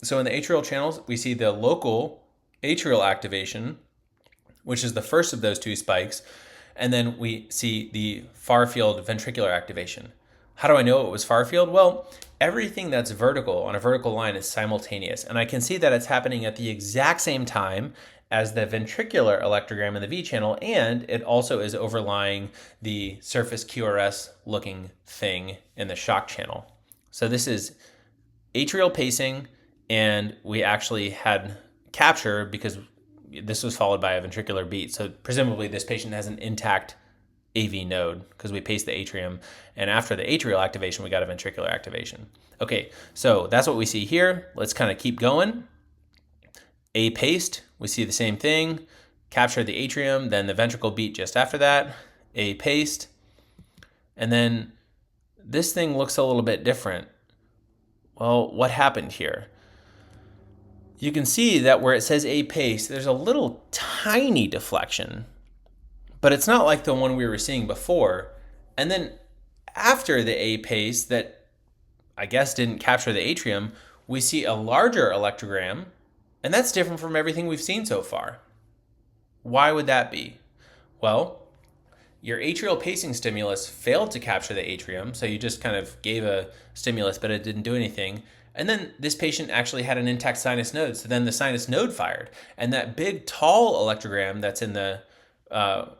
So in the atrial channels, we see the local atrial activation, which is the first of those 2 spikes, and then we see the far field ventricular activation. How do I know it was far field? Well, everything that's vertical on a vertical line is simultaneous, and I can see that it's happening at the exact same time as the ventricular electrogram in the V channel, and it also is overlying the surface QRS looking thing in the shock channel. So this is atrial pacing, and we actually had capture because this was followed by a ventricular beat. So presumably this patient has an intact AV node because we paced the atrium, and after the atrial activation, we got a ventricular activation. Okay, so that's what we see here. Let's kind of keep going. A paced, we see the same thing. Capture the atrium, then the ventricle beat just after that. A paced, and then this thing looks a little bit different. Well, what happened here? You can see that where it says A paced, there's a little tiny deflection, but it's not like the one we were seeing before. And then after the A pace that I guess didn't capture the atrium, we see a larger electrogram, and that's different from everything we've seen so far. Why would that be? Well, your atrial pacing stimulus failed to capture the atrium, so you just kind of gave a stimulus, but it didn't do anything. And then this patient actually had an intact sinus node, so then the sinus node fired. And that big, tall electrogram that's in the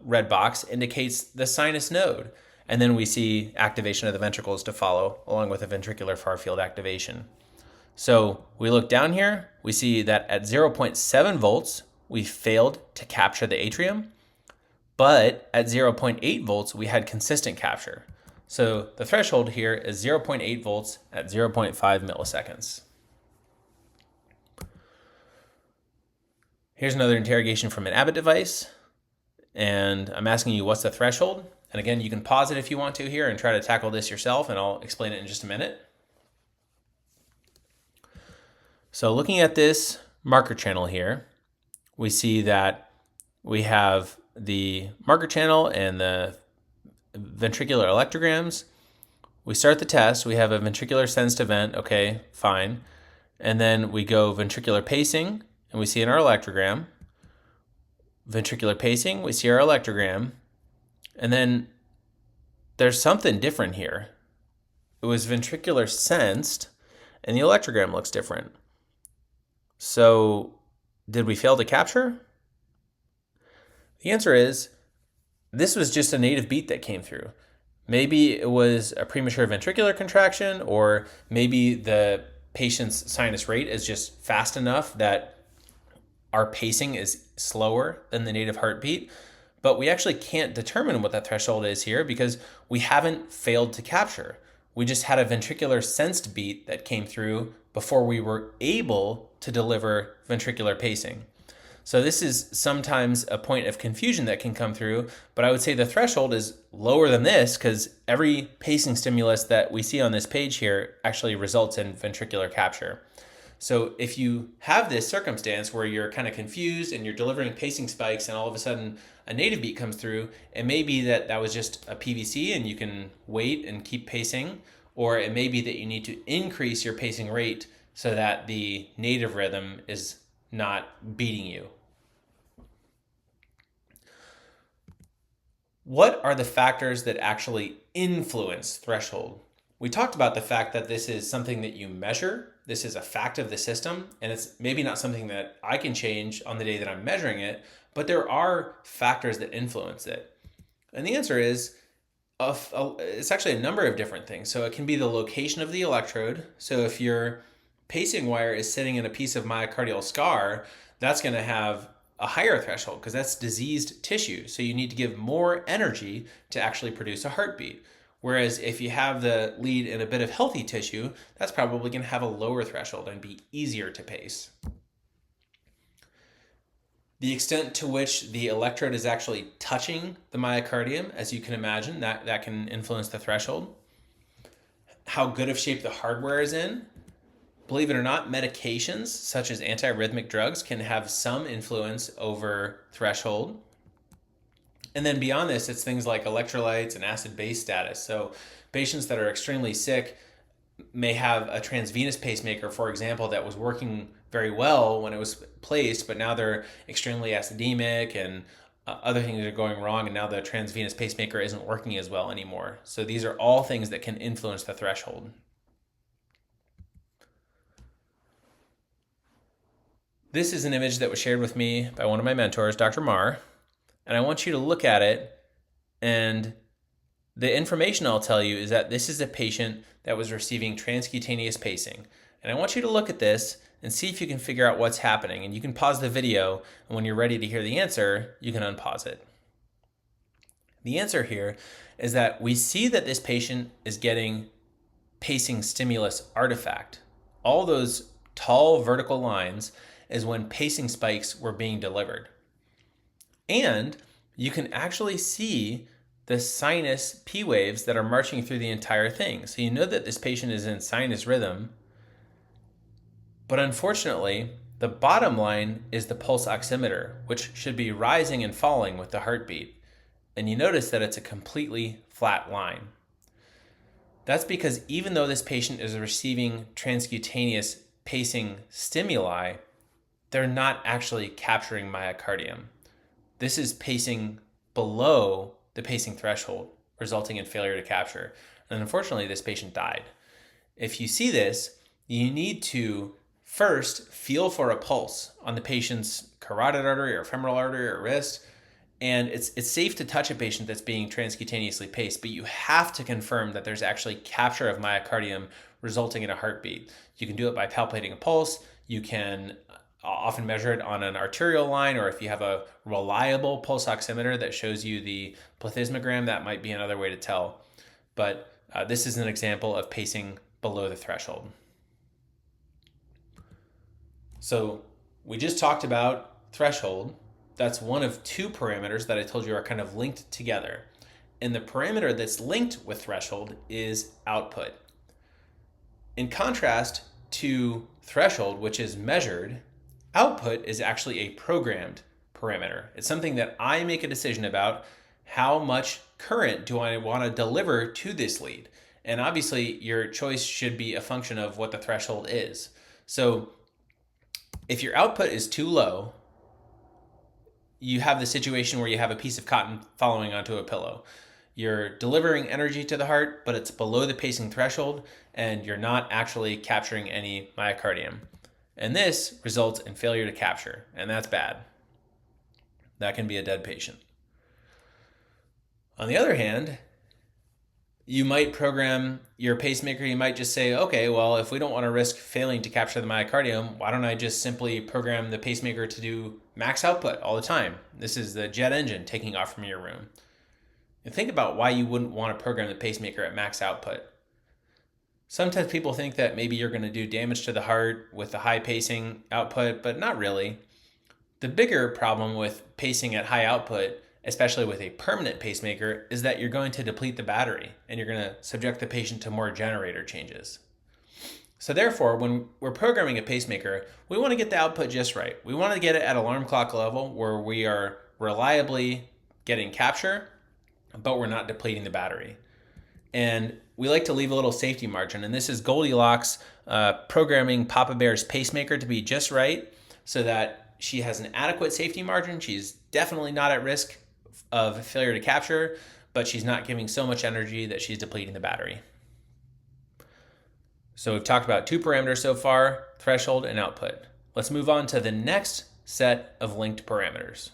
red box indicates the sinus node. And then we see activation of the ventricles to follow, along with a ventricular far field activation. So we look down here, we see that at 0.7 volts, we failed to capture the atrium, but at 0.8 volts, we had consistent capture. So the threshold here is 0.8 volts at 0.5 milliseconds. Here's another interrogation from an Abbott device, and I'm asking you what's the threshold? And again, you can pause it if you want to here and try to tackle this yourself, and I'll explain it in just a minute. So looking at this marker channel here, we see that we have the marker channel and the ventricular electrograms. We start the test, we have a ventricular sensed event, okay, fine. And then we go ventricular pacing, and we see in our electrogram. Ventricular pacing, we see our electrogram. And then there's something different here. It was ventricular sensed, and the electrogram looks different. So did we fail to capture? The answer is this was just a native beat that came through. Maybe it was a premature ventricular contraction, or maybe the patient's sinus rate is just fast enough that our pacing is slower than the native heartbeat. But we actually can't determine what that threshold is here because we haven't failed to capture. We just had a ventricular sensed beat that came through before we were able to deliver ventricular pacing. So this is sometimes a point of confusion that can come through, but I would say the threshold is lower than this because every pacing stimulus that we see on this page here actually results in ventricular capture. So if you have this circumstance where you're kind of confused and you're delivering pacing spikes and all of a sudden a native beat comes through, it may be that that was just a PVC and you can wait and keep pacing, or it may be that you need to increase your pacing rate so that the native rhythm is not beating you. What are the factors that actually influence threshold? We talked about the fact that this is something that you measure. This is a fact of the system, and it's maybe not something that I can change on the day that I'm measuring it, but there are factors that influence it. And the answer is, it's actually a number of different things. So it can be the location of the electrode. So if your pacing wire is sitting in a piece of myocardial scar, that's going to have a higher threshold because that's diseased tissue. So you need to give more energy to actually produce a heartbeat. Whereas if you have the lead in a bit of healthy tissue, that's probably going to have a lower threshold and be easier to pace. The extent to which the electrode is actually touching the myocardium, as you can imagine, that can influence the threshold. How good of shape the hardware is in. Believe it or not, medications such as antiarrhythmic drugs can have some influence over threshold. And then beyond this, it's things like electrolytes and acid-base status. So patients that are extremely sick may have a transvenous pacemaker, for example, that was working very well when it was placed, but now they're extremely acidemic and other things are going wrong, and now the transvenous pacemaker isn't working as well anymore. So these are all things that can influence the threshold. This is an image that was shared with me by one of my mentors, Dr. Marr, and I want you to look at it, and the information I'll tell you is that this is a patient that was receiving transcutaneous pacing. And I want you to look at this and see if you can figure out what's happening. And you can pause the video, and when you're ready to hear the answer, you can unpause it. The answer here is that we see that this patient is getting pacing stimulus artifact. All those tall vertical lines is when pacing spikes were being delivered. And you can actually see the sinus P waves that are marching through the entire thing. So you know that this patient is in sinus rhythm. But unfortunately, the bottom line is the pulse oximeter, which should be rising and falling with the heartbeat. And you notice that it's a completely flat line. That's because even though this patient is receiving transcutaneous pacing stimuli, they're not actually capturing myocardium. This is pacing below the pacing threshold, resulting in failure to capture. And unfortunately, this patient died. If you see this, you need to first feel for a pulse on the patient's carotid artery or femoral artery or wrist, And it's safe to touch a patient that's being transcutaneously paced, but you have to confirm that there's actually capture of myocardium resulting in a heartbeat. You can do it by palpating a pulse. You can often measure it on an arterial line, or if you have a reliable pulse oximeter that shows you the plethysmogram, that might be another way to tell. But this is an example of pacing below the threshold. So we just talked about threshold. That's one of two parameters that I told you are kind of linked together. And the parameter that's linked with threshold is output. In contrast to threshold, which is measured, output is actually a programmed parameter. It's something that I make a decision about. How much current do I want to deliver to this lead? And obviously, your choice should be a function of what the threshold is. So if your output is too low, you have the situation where you have a piece of cotton following onto a pillow. You're delivering energy to the heart, but it's below the pacing threshold, and you're not actually capturing any myocardium. And this results in failure to capture, and that's bad. That can be a dead patient. On the other hand, you might program your pacemaker. You might just say, okay, well, if we don't want to risk failing to capture the myocardium, why don't I just simply program the pacemaker to do max output all the time? This is the jet engine taking off from your room. And think about why you wouldn't want to program the pacemaker at max output. Sometimes people think that maybe you're going to do damage to the heart with the high pacing output, but not really. The bigger problem with pacing at high output, especially with a permanent pacemaker, is that you're going to deplete the battery and you're going to subject the patient to more generator changes. So therefore, when we're programming a pacemaker, we want to get the output just right. We want to get it at alarm clock level where we are reliably getting capture, but we're not depleting the battery. And we like to leave a little safety margin. And this is Goldilocks programming Papa Bear's pacemaker to be just right so that she has an adequate safety margin. She's definitely not at risk of failure to capture, but she's not giving so much energy that she's depleting the battery. So we've talked about two parameters so far, threshold and output. Let's move on to the next set of linked parameters.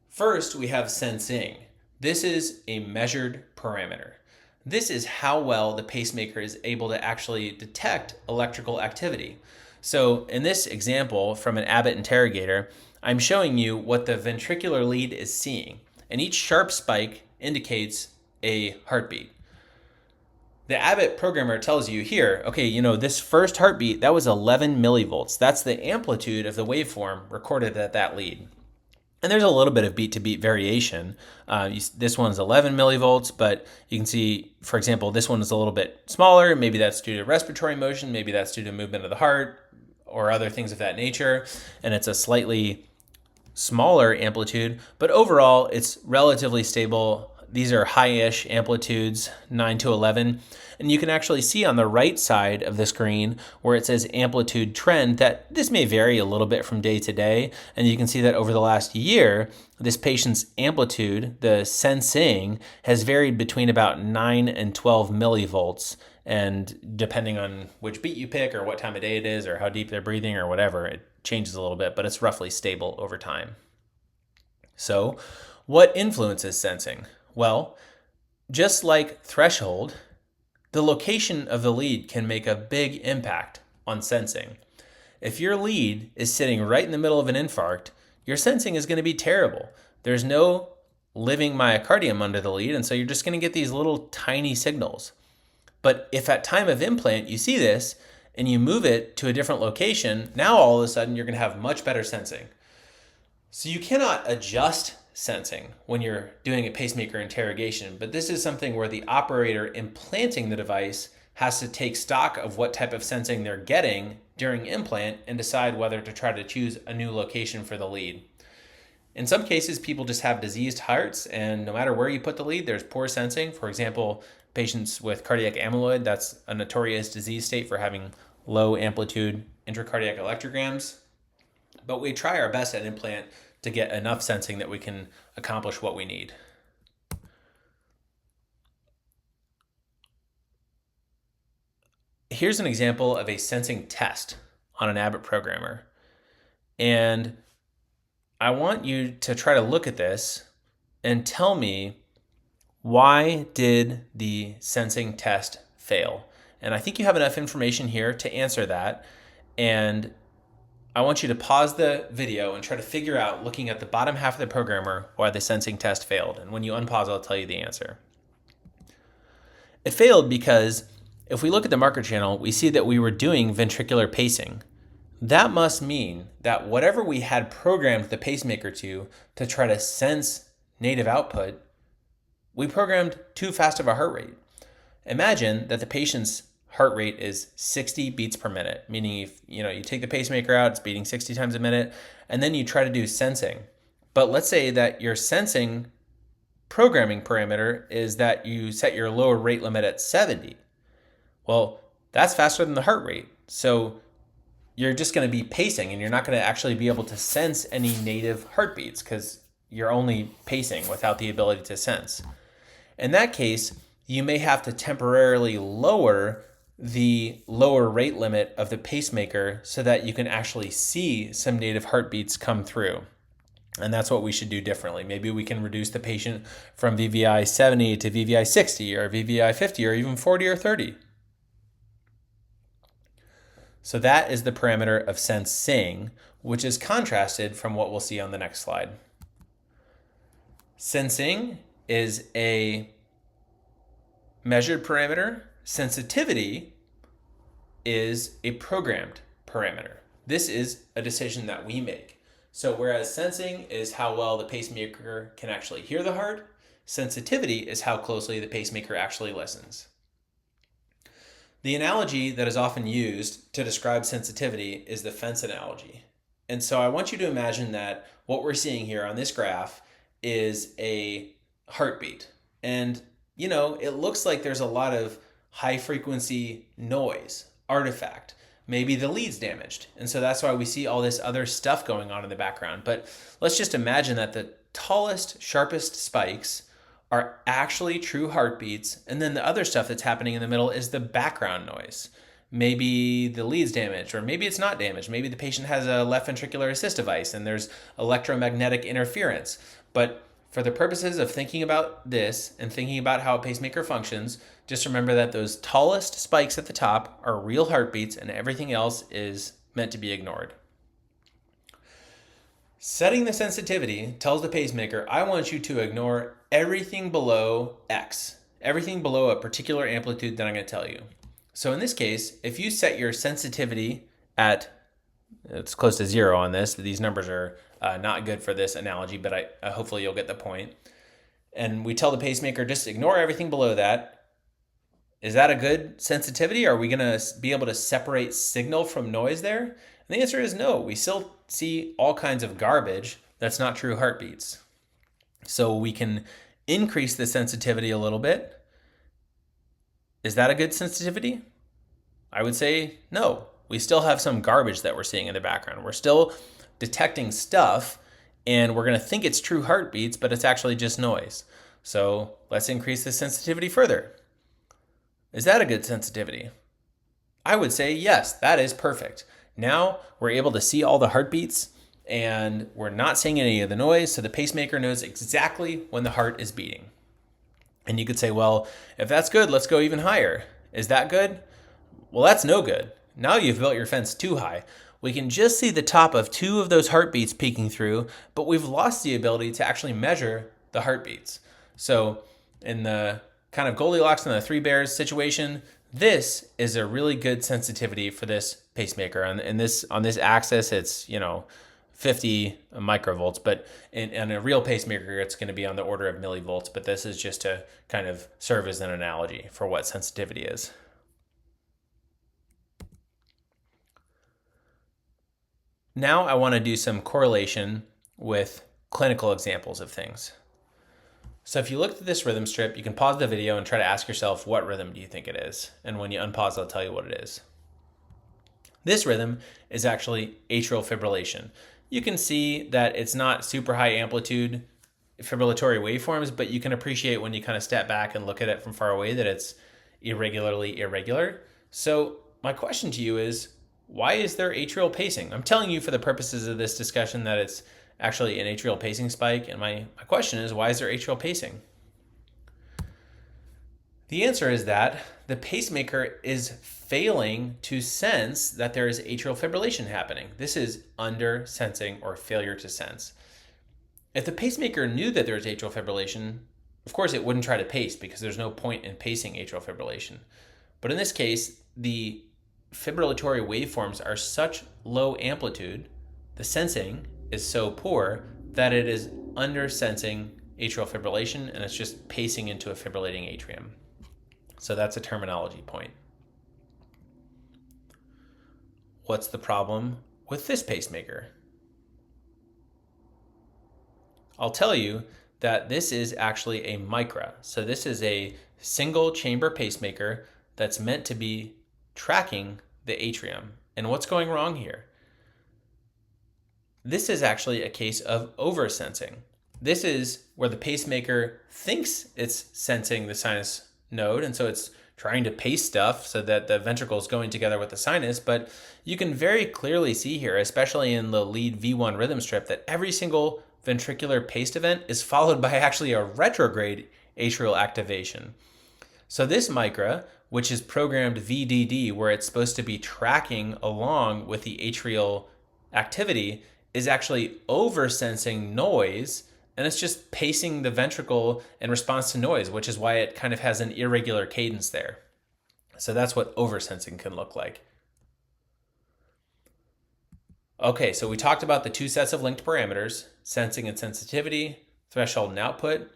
First, we have sensing. This is a measured parameter. This is how well the pacemaker is able to actually detect electrical activity. So in this example from an Abbott interrogator, I'm showing you what the ventricular lead is seeing. And each sharp spike indicates a heartbeat. The Abbott programmer tells you here, okay, this first heartbeat, that was 11 millivolts. That's the amplitude of the waveform recorded at that lead. And there's a little bit of beat-to-beat variation. This one's 11 millivolts, but you can see, for example, this one is a little bit smaller. Maybe that's due to respiratory motion. Maybe that's due to movement of the heart or other things of that nature. And it's a slightly smaller amplitude, but overall, it's relatively stable. These are high-ish amplitudes, 9 to 11. And you can actually see on the right side of the screen where it says amplitude trend that this may vary a little bit from day to day. And you can see that over the last year, this patient's amplitude, the sensing, has varied between about 9 and 12 millivolts. And depending on which beat you pick or what time of day it is or how deep they're breathing or whatever, it changes a little bit, but it's roughly stable over time. So what influences sensing? Well, just like threshold, the location of the lead can make a big impact on sensing. If your lead is sitting right in the middle of an infarct, your sensing is going to be terrible. There's no living myocardium under the lead, and so you're just going to get these little tiny signals. But if at time of implant you see this and you move it to a different location, now all of a sudden you're going to have much better sensing. So you cannot adjust sensing when you're doing a pacemaker interrogation, but this is something where the operator implanting the device has to take stock of what type of sensing they're getting during implant and decide whether to try to choose a new location for the lead. In some cases, people just have diseased hearts, and no matter where you put the lead, there's poor sensing. For example, patients with cardiac amyloid, that's a notorious disease state for having low amplitude intracardiac electrograms. But we try our best at implant to get enough sensing that we can accomplish what we need. Here's an example of a sensing test on an Abbott programmer. And I want you to try to look at this and tell me, why did the sensing test fail? And I think you have enough information here to answer that. And I want you to pause the video and try to figure out, looking at the bottom half of the programmer, why the sensing test failed. And when you unpause, I'll tell you the answer. It failed because if we look at the marker channel, we see that we were doing ventricular pacing. That must mean that whatever we had programmed the pacemaker to try to sense native output, we programmed too fast of a heart rate. Imagine that the patient's heart rate is 60 beats per minute, meaning if you take the pacemaker out, it's beating 60 times a minute, and then you try to do sensing. But let's say that your sensing programming parameter is that you set your lower rate limit at 70. Well, that's faster than the heart rate. So you're just going to be pacing, and you're not going to actually be able to sense any native heartbeats because you're only pacing without the ability to sense. In that case, you may have to temporarily lower the lower rate limit of the pacemaker so that you can actually see some native heartbeats come through. And that's what we should do differently. Maybe we can reduce the patient from VVI 70 to VVI 60 or VVI 50 or even 40 or 30. So that is the parameter of sensing, which is contrasted from what we'll see on the next slide. Sensing is a measured parameter. Sensitivity is a programmed parameter. This is a decision that we make. So whereas sensing is how well the pacemaker can actually hear the heart, sensitivity is how closely the pacemaker actually listens. The analogy that is often used to describe sensitivity is the fence analogy. And so I want you to imagine that what we're seeing here on this graph is a heartbeat. And, it looks like there's a lot of high frequency noise, artifact. Maybe the lead's damaged. And so that's why we see all this other stuff going on in the background. But let's just imagine that the tallest, sharpest spikes are actually true heartbeats. And then the other stuff that's happening in the middle is the background noise. Maybe the lead's damaged, or maybe it's not damaged. Maybe the patient has a left ventricular assist device and there's electromagnetic interference. But for the purposes of thinking about this and thinking about how a pacemaker functions, just remember that those tallest spikes at the top are real heartbeats and everything else is meant to be ignored. Setting the sensitivity tells the pacemaker, I want you to ignore everything below X, everything below a particular amplitude that I'm going to tell you. So in this case, if you set your sensitivity at, it's close to 0 on this, these numbers are not good for this analogy, but hopefully you'll get the point. And we tell the pacemaker, just ignore everything below that. Is that a good sensitivity? Are we going to be able to separate signal from noise there? And the answer is no. We still see all kinds of garbage that's not true heartbeats. So we can increase the sensitivity a little bit. Is that a good sensitivity? I would say no. We still have some garbage that we're seeing in the background. We're still detecting stuff, and we're going to think it's true heartbeats, but it's actually just noise. So let's increase the sensitivity further. Is that a good sensitivity? I would say yes, that is perfect. Now we're able to see all the heartbeats, and we're not seeing any of the noise, so the pacemaker knows exactly when the heart is beating. And you could say, well, if that's good, let's go even higher. Is that good? Well, that's no good. Now you've built your fence too high. We can just see the top of 2 of those heartbeats peeking through, but we've lost the ability to actually measure the heartbeats. So in the kind of Goldilocks and the 3 bears situation, this is a really good sensitivity for this pacemaker. On this axis, it's 50 microvolts, but in a real pacemaker, it's going to be on the order of millivolts. But this is just to kind of serve as an analogy for what sensitivity is. Now I want to do some correlation with clinical examples of things. So if you looked at this rhythm strip, you can pause the video and try to ask yourself, what rhythm do you think it is? And when you unpause, I'll tell you what it is. This rhythm is actually atrial fibrillation. You can see that it's not super high amplitude fibrillatory waveforms, but you can appreciate when you kind of step back and look at it from far away that it's irregularly irregular. So my question to you is, why is there atrial pacing? I'm telling you for the purposes of this discussion that it's actually an atrial pacing spike. And my question is, why is there atrial pacing? The answer is that the pacemaker is failing to sense that there is atrial fibrillation happening. This is under sensing or failure to sense. If the pacemaker knew that there was atrial fibrillation, of course it wouldn't try to pace because there's no point in pacing atrial fibrillation. But in this case, the fibrillatory waveforms are such low amplitude, the sensing is so poor that it is under sensing atrial fibrillation and it's just pacing into a fibrillating atrium. So that's a terminology point. What's the problem with this pacemaker? I'll tell you that this is actually a Micra. So this is a single chamber pacemaker that's meant to be tracking the atrium. And what's going wrong here? This is actually a case of oversensing. This is where the pacemaker thinks it's sensing the sinus node, and so it's trying to pace stuff so that the ventricle is going together with the sinus, but you can very clearly see here, especially in the lead V1 rhythm strip, that every single ventricular paced event is followed by actually a retrograde atrial activation. So this Micra, which is programmed VDD, where it's supposed to be tracking along with the atrial activity, is actually oversensing noise, and it's just pacing the ventricle in response to noise, which is why it kind of has an irregular cadence there. So that's what oversensing can look like. Okay, so we talked about the two sets of linked parameters, sensing and sensitivity, threshold and output.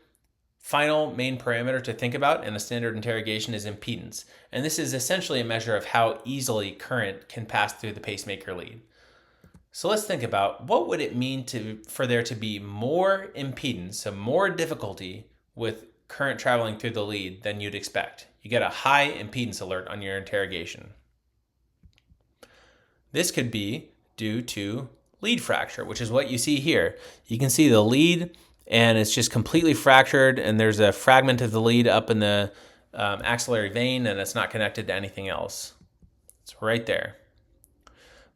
Final main parameter to think about in a standard interrogation is impedance. And this is essentially a measure of how easily current can pass through the pacemaker lead. So let's think about what would it mean for there to be more impedance, so more difficulty with current traveling through the lead than you'd expect. You get a high impedance alert on your interrogation. This could be due to lead fracture, which is what you see here. You can see the lead and it's just completely fractured, and there's a fragment of the lead up in the axillary vein, and it's not connected to anything else. It's right there.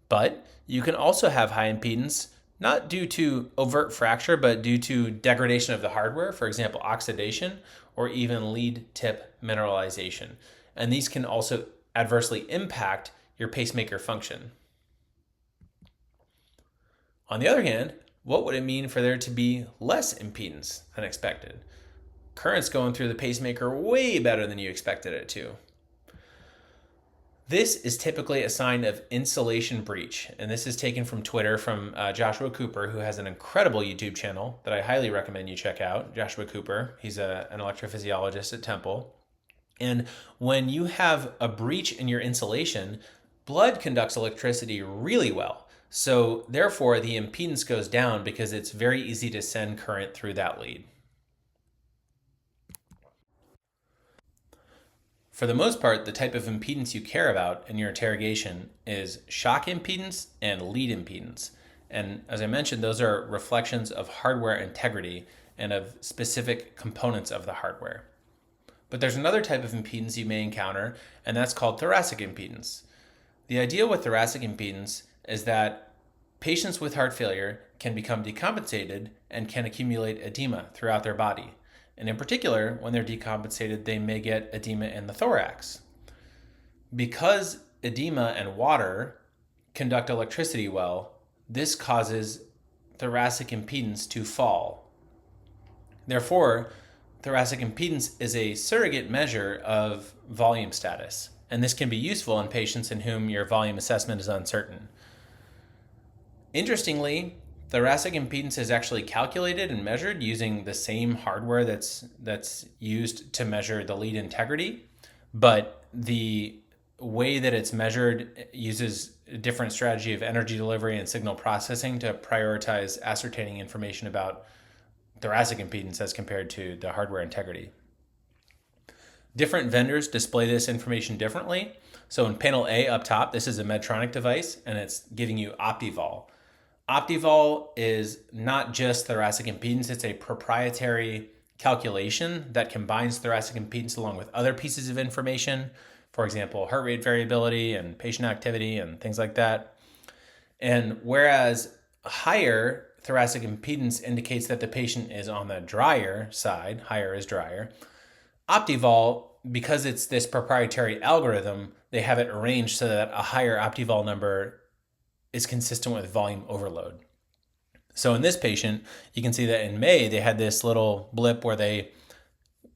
But you can also have high impedance, not due to overt fracture, but due to degradation of the hardware, for example, oxidation, or even lead tip mineralization. And these can also adversely impact your pacemaker function. On the other hand, what would it mean for there to be less impedance than expected? Current's going through the pacemaker way better than you expected it to. This is typically a sign of insulation breach, and this is taken from Twitter from Joshua Cooper, who has an incredible YouTube channel that I highly recommend you check out. Joshua Cooper, he's an electrophysiologist at Temple. And when you have a breach in your insulation, blood conducts electricity really well. So therefore, the impedance goes down because it's very easy to send current through that lead. For the most part, the type of impedance you care about in your interrogation is shock impedance and lead impedance. And as I mentioned, those are reflections of hardware integrity and of specific components of the hardware. But there's another type of impedance you may encounter, and that's called thoracic impedance. The idea with thoracic impedance is that patients with heart failure can become decompensated and can accumulate edema throughout their body. And in particular, when they're decompensated, they may get edema in the thorax. Because edema and water conduct electricity well, this causes thoracic impedance to fall. Therefore, thoracic impedance is a surrogate measure of volume status, and this can be useful in patients in whom your volume assessment is uncertain. Interestingly, thoracic impedance is actually calculated and measured using the same hardware that's used to measure the lead integrity, but the way that it's measured uses a different strategy of energy delivery and signal processing to prioritize ascertaining information about thoracic impedance as compared to the hardware integrity. Different vendors display this information differently. So in panel A up top, this is a Medtronic device, and it's giving you Optivol. Optivol is not just thoracic impedance, it's a proprietary calculation that combines thoracic impedance along with other pieces of information, for example, heart rate variability and patient activity and things like that. And whereas higher thoracic impedance indicates that the patient is on the drier side, higher is drier. Optivol, because it's this proprietary algorithm, they have it arranged so that a higher Optivol number is consistent with volume overload. So in this patient, you can see that in May, they had this little blip where they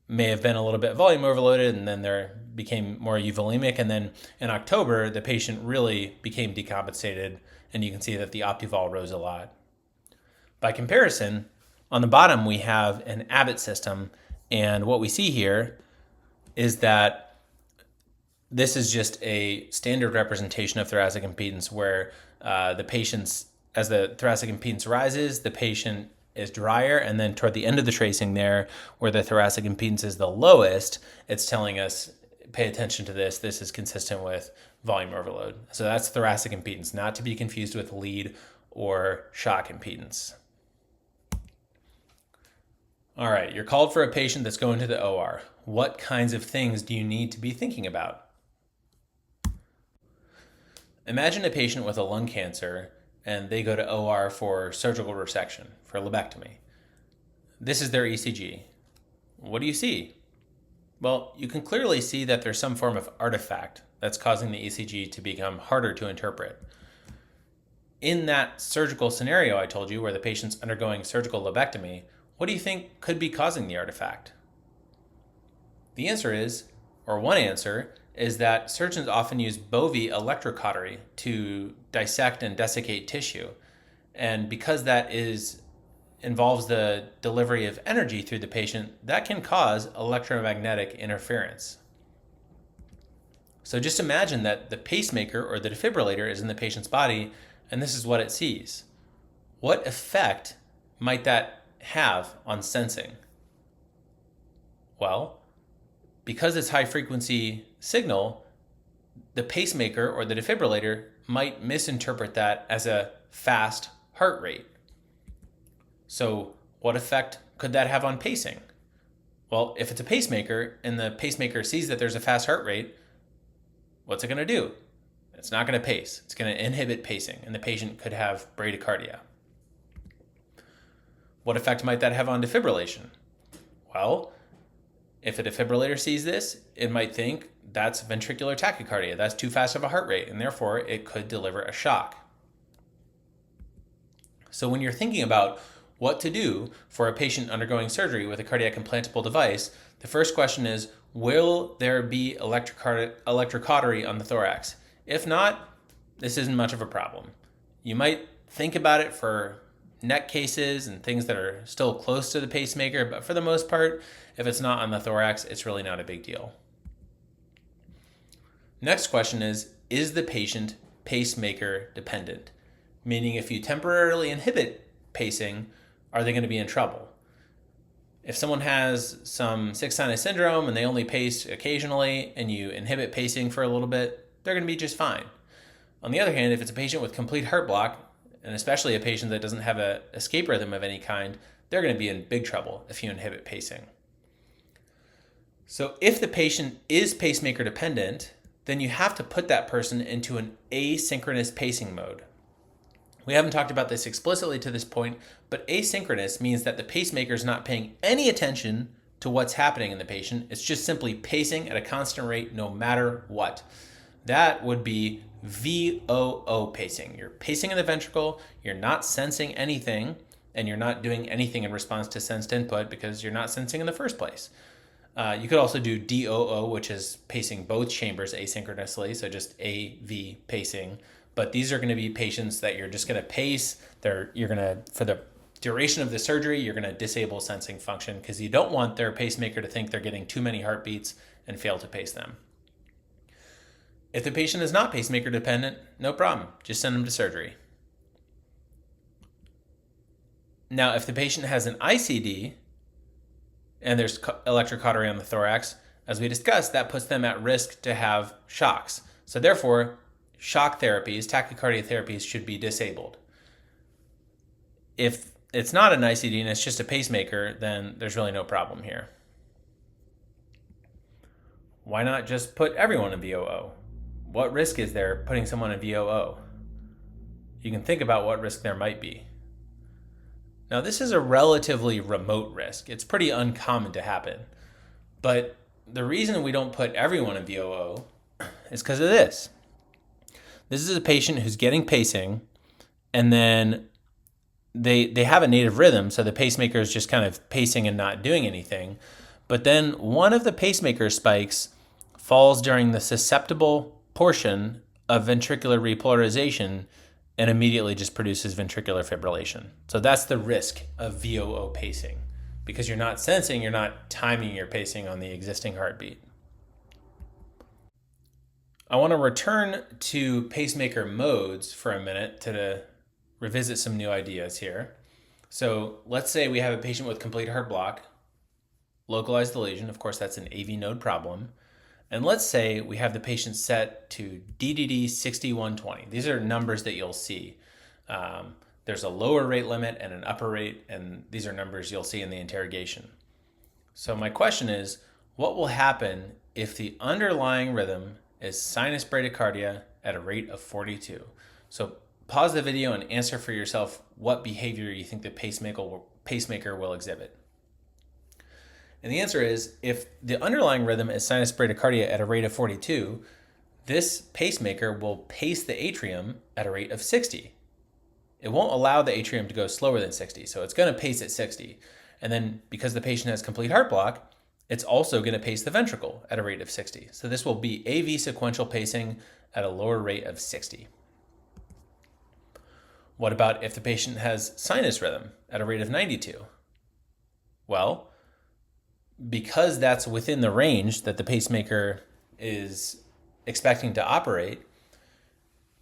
may have been a little bit volume overloaded and then they became more euvolemic. And then in October, the patient really became decompensated and you can see that the Optivol rose a lot. By comparison, on the bottom, we have an Abbott system. And what we see here is that this is just a standard representation of thoracic impedance where the patient's, as the thoracic impedance rises, the patient is drier. And then toward the end of the tracing there, where the thoracic impedance is the lowest, it's telling us, pay attention to this. This is consistent with volume overload. So that's thoracic impedance, not to be confused with lead or shock impedance. All right, you're called for a patient that's going to the OR. What kinds of things do you need to be thinking about? Imagine a patient with a lung cancer and they go to OR for surgical resection, for lobectomy. This is their ECG. What do you see? Well, you can clearly see that there's some form of artifact that's causing the ECG to become harder to interpret. In that surgical scenario I told you where the patient's undergoing surgical lobectomy, what do you think could be causing the artifact? The answer is, or one answer, is that surgeons often use Bovie electrocautery to dissect and desiccate tissue. And because that involves the delivery of energy through the patient, that can cause electromagnetic interference. So just imagine that the pacemaker or the defibrillator is in the patient's body, and this is what it sees. What effect might that have on sensing? Well, because it's high frequency signal, the pacemaker or the defibrillator might misinterpret that as a fast heart rate. So what effect could that have on pacing? Well, if it's a pacemaker and the pacemaker sees that there's a fast heart rate, what's it going to do? It's not going to pace. It's going to inhibit pacing, and the patient could have bradycardia. What effect might that have on defibrillation? Well, if a defibrillator sees this, it might think that's ventricular tachycardia. That's too fast of a heart rate, and therefore it could deliver a shock. So when you're thinking about what to do for a patient undergoing surgery with a cardiac implantable device, the first question is, will there be electrocautery on the thorax? If not, this isn't much of a problem. You might think about it for neck cases and things that are still close to the pacemaker, but for the most part, if it's not on the thorax, it's really not a big deal. Next question is the patient pacemaker dependent? Meaning if you temporarily inhibit pacing, are they going to be in trouble? If someone has some sick sinus syndrome and they only pace occasionally and you inhibit pacing for a little bit, they're going to be just fine. On the other hand, if it's a patient with complete heart block, and especially a patient that doesn't have an escape rhythm of any kind, they're going to be in big trouble if you inhibit pacing. So if the patient is pacemaker dependent, then you have to put that person into an asynchronous pacing mode. We haven't talked about this explicitly to this point, but asynchronous means that the pacemaker is not paying any attention to what's happening in the patient. It's just simply pacing at a constant rate no matter what. That would be VOO pacing. You're pacing in the ventricle, you're not sensing anything, and you're not doing anything in response to sensed input because you're not sensing in the first place. You could also do DOO, which is pacing both chambers asynchronously, so just AV pacing. But these are going to be patients that you're just going to pace. You're going to, for the duration of the surgery, you're going to disable sensing function because you don't want their pacemaker to think they're getting too many heartbeats and fail to pace them. If the patient is not pacemaker dependent, no problem. Just send them to surgery. Now, if the patient has an ICD and there's electrocautery on the thorax, as we discussed, that puts them at risk to have shocks. So therefore, shock therapies, tachycardia therapies should be disabled. If it's not an ICD and it's just a pacemaker, then there's really no problem here. Why not just put everyone in VOO? What risk is there putting someone in VOO? You can think about what risk there might be. Now, this is a relatively remote risk. It's pretty uncommon to happen. But the reason we don't put everyone in VOO is because of this. This is a patient who's getting pacing, and then they have a native rhythm, so the pacemaker is just kind of pacing and not doing anything. But then one of the pacemaker spikes falls during the susceptible portion of ventricular repolarization and immediately just produces ventricular fibrillation. So that's the risk of VOO pacing, because you're not sensing, you're not timing your pacing on the existing heartbeat. I want to return to pacemaker modes for a minute to revisit some new ideas here. So let's say we have a patient with complete heart block, localized lesion. Of course, that's an AV node problem. And let's say we have the patient set to DDD 6120. These are numbers that you'll see. There's a lower rate limit and an upper rate, and these are numbers you'll see in the interrogation. So my question is, what will happen if the underlying rhythm is sinus bradycardia at a rate of 42? So pause the video and answer for yourself what behavior you think the pacemaker will exhibit. And the answer is, if the underlying rhythm is sinus bradycardia at a rate of 42, this pacemaker will pace the atrium at a rate of 60. It won't allow the atrium to go slower than 60, so it's going to pace at 60. And then because the patient has complete heart block, it's also going to pace the ventricle at a rate of 60. So this will be AV sequential pacing at a lower rate of 60. What about if the patient has sinus rhythm at a rate of 92? Well, because that's within the range that the pacemaker is expecting to operate,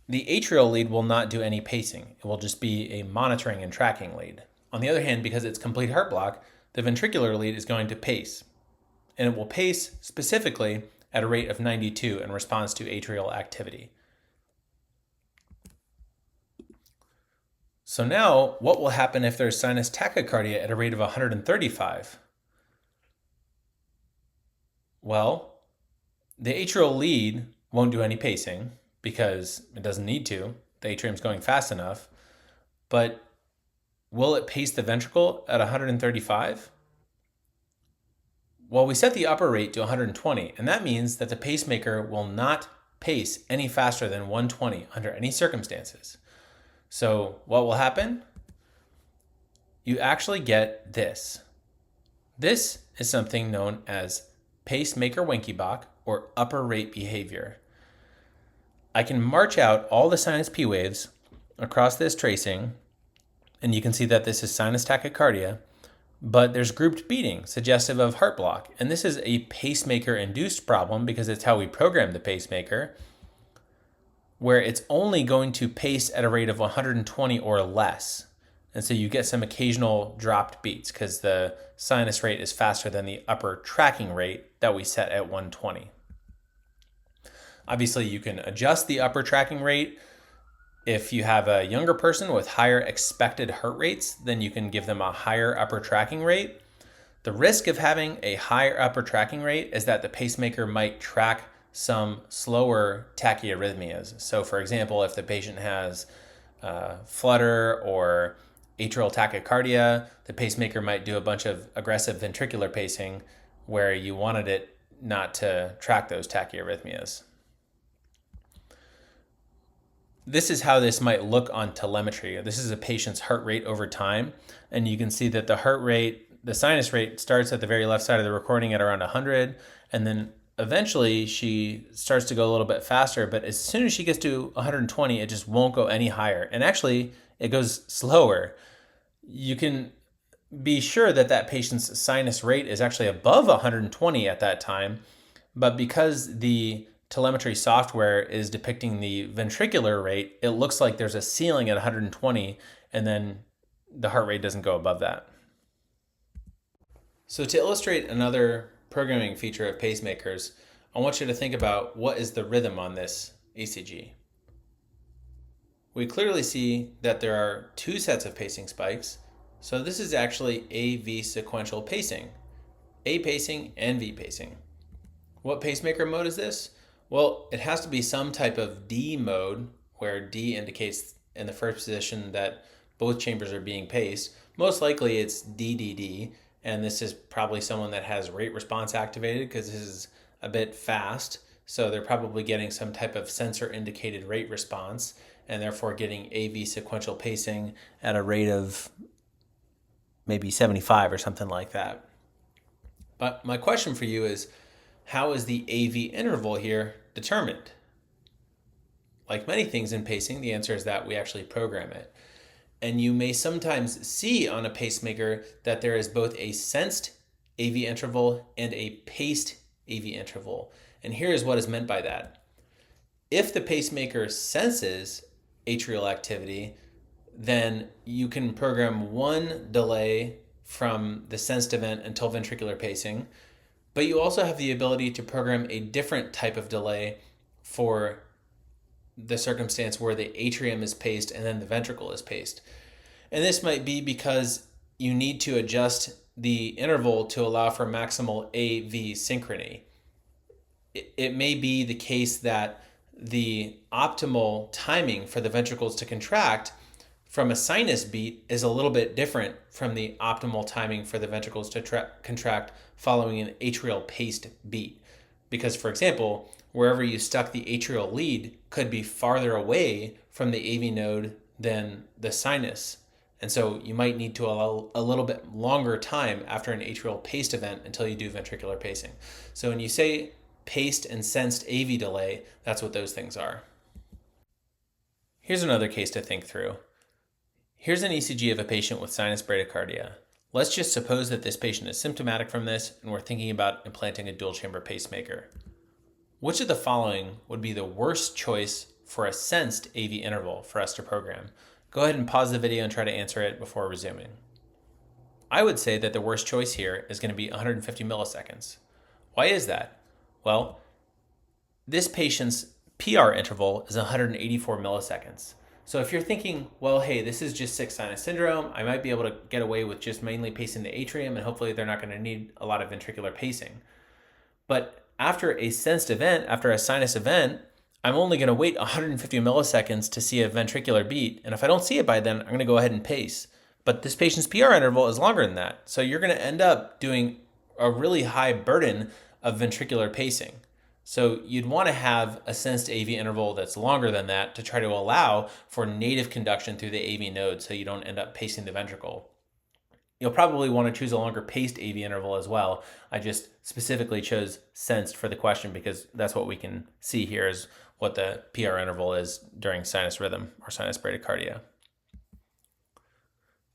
the atrial lead will not do any pacing. It will just be a monitoring and tracking lead. On the other hand, because it's complete heart block, the ventricular lead is going to pace. And it will pace specifically at a rate of 92 in response to atrial activity. So now, what will happen if there's sinus tachycardia at a rate of 135? Well, the atrial lead won't do any pacing because it doesn't need to. The atrium's going fast enough. But will it pace the ventricle at 135? Well, we set the upper rate to 120, and that means that the pacemaker will not pace any faster than 120 under any circumstances. So what will happen? You actually get this. This is something known as pacemaker Wenckebach, or upper rate behavior. I can march out all the sinus P waves across this tracing, and you can see that this is sinus tachycardia, but there's grouped beating suggestive of heart block. And this is a pacemaker-induced problem because it's how we program the pacemaker, where it's only going to pace at a rate of 120 or less. And so you get some occasional dropped beats because the sinus rate is faster than the upper tracking rate that we set at 120. Obviously, you can adjust the upper tracking rate. If you have a younger person with higher expected heart rates, then you can give them a higher upper tracking rate. The risk of having a higher upper tracking rate is that the pacemaker might track some slower tachyarrhythmias. So for example, if the patient has flutter or atrial tachycardia, the pacemaker might do a bunch of aggressive ventricular pacing where you wanted it not to track those tachyarrhythmias. This is how this might look on telemetry. This is a patient's heart rate over time, and you can see that the heart rate, the sinus rate starts at the very left side of the recording at around 100, and then eventually she starts to go a little bit faster, but as soon as she gets to 120, it just won't go any higher. And actually, it goes slower. You can be sure that that patient's sinus rate is actually above 120 at that time, but because the telemetry software is depicting the ventricular rate, it looks like there's a ceiling at 120, and then the heart rate doesn't go above that. So to illustrate another programming feature of pacemakers, I want you to think about what is the rhythm on this ECG. We clearly see that there are two sets of pacing spikes, so this is actually AV sequential pacing, A pacing and V pacing. What pacemaker mode is this? Well, it has to be some type of D mode, where D indicates in the first position that both chambers are being paced, Most likely it's DDD, and this is probably someone that has rate response activated because this is a bit fast. So they're probably getting some type of sensor indicated rate response and therefore getting AV sequential pacing at a rate of maybe 75 or something like that. But my question for you is, how is the AV interval here determined? Like many things in pacing, the answer is that we actually program it. And you may sometimes see on a pacemaker that there is both a sensed AV interval and a paced AV interval. And here is what is meant by that. If the pacemaker senses atrial activity, then you can program one delay from the sensed event until ventricular pacing, but you also have the ability to program a different type of delay for the circumstance where the atrium is paced and then the ventricle is paced. And this might be because you need to adjust the interval to allow for maximal AV synchrony. It may be the case that the optimal timing for the ventricles to contract from a sinus beat is a little bit different from the optimal timing for the ventricles to contract following an atrial paced beat. Because, for example, wherever you stuck the atrial lead could be farther away from the AV node than the sinus. And so you might need to allow a little bit longer time after an atrial paced event until you do ventricular pacing. So when you say paced and sensed AV delay, that's what those things are. Here's another case to think through. Here's an ECG of a patient with sinus bradycardia. Let's just suppose that this patient is symptomatic from this and we're thinking about implanting a dual chamber pacemaker. Which of the following would be the worst choice for a sensed AV interval for us to program? Go ahead and pause the video and try to answer it before resuming. I would say that the worst choice here is going to be 150 milliseconds. Why is that? Well, this patient's PR interval is 184 milliseconds. So if you're thinking, well, hey, this is just sick sinus syndrome, I might be able to get away with just mainly pacing the atrium and hopefully they're not going to need a lot of ventricular pacing. But after a sensed event, after a sinus event, I'm only going to wait 150 milliseconds to see a ventricular beat. And if I don't see it by then, I'm going to go ahead and pace. But this patient's PR interval is longer than that. So you're going to end up doing a really high burden of ventricular pacing. So you'd want to have a sensed AV interval that's longer than that to try to allow for native conduction through the AV node so you don't end up pacing the ventricle. You'll probably want to choose a longer paced AV interval as well. I just specifically chose sensed for the question because that's what we can see here is what the PR interval is during sinus rhythm or sinus bradycardia.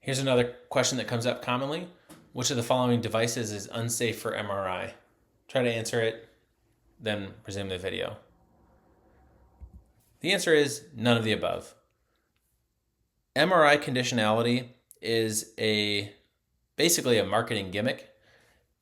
Here's another question that comes up commonly. Which of the following devices is unsafe for MRI? Try to answer it, then resume the video. The answer is none of the above. MRI conditionality is basically a marketing gimmick,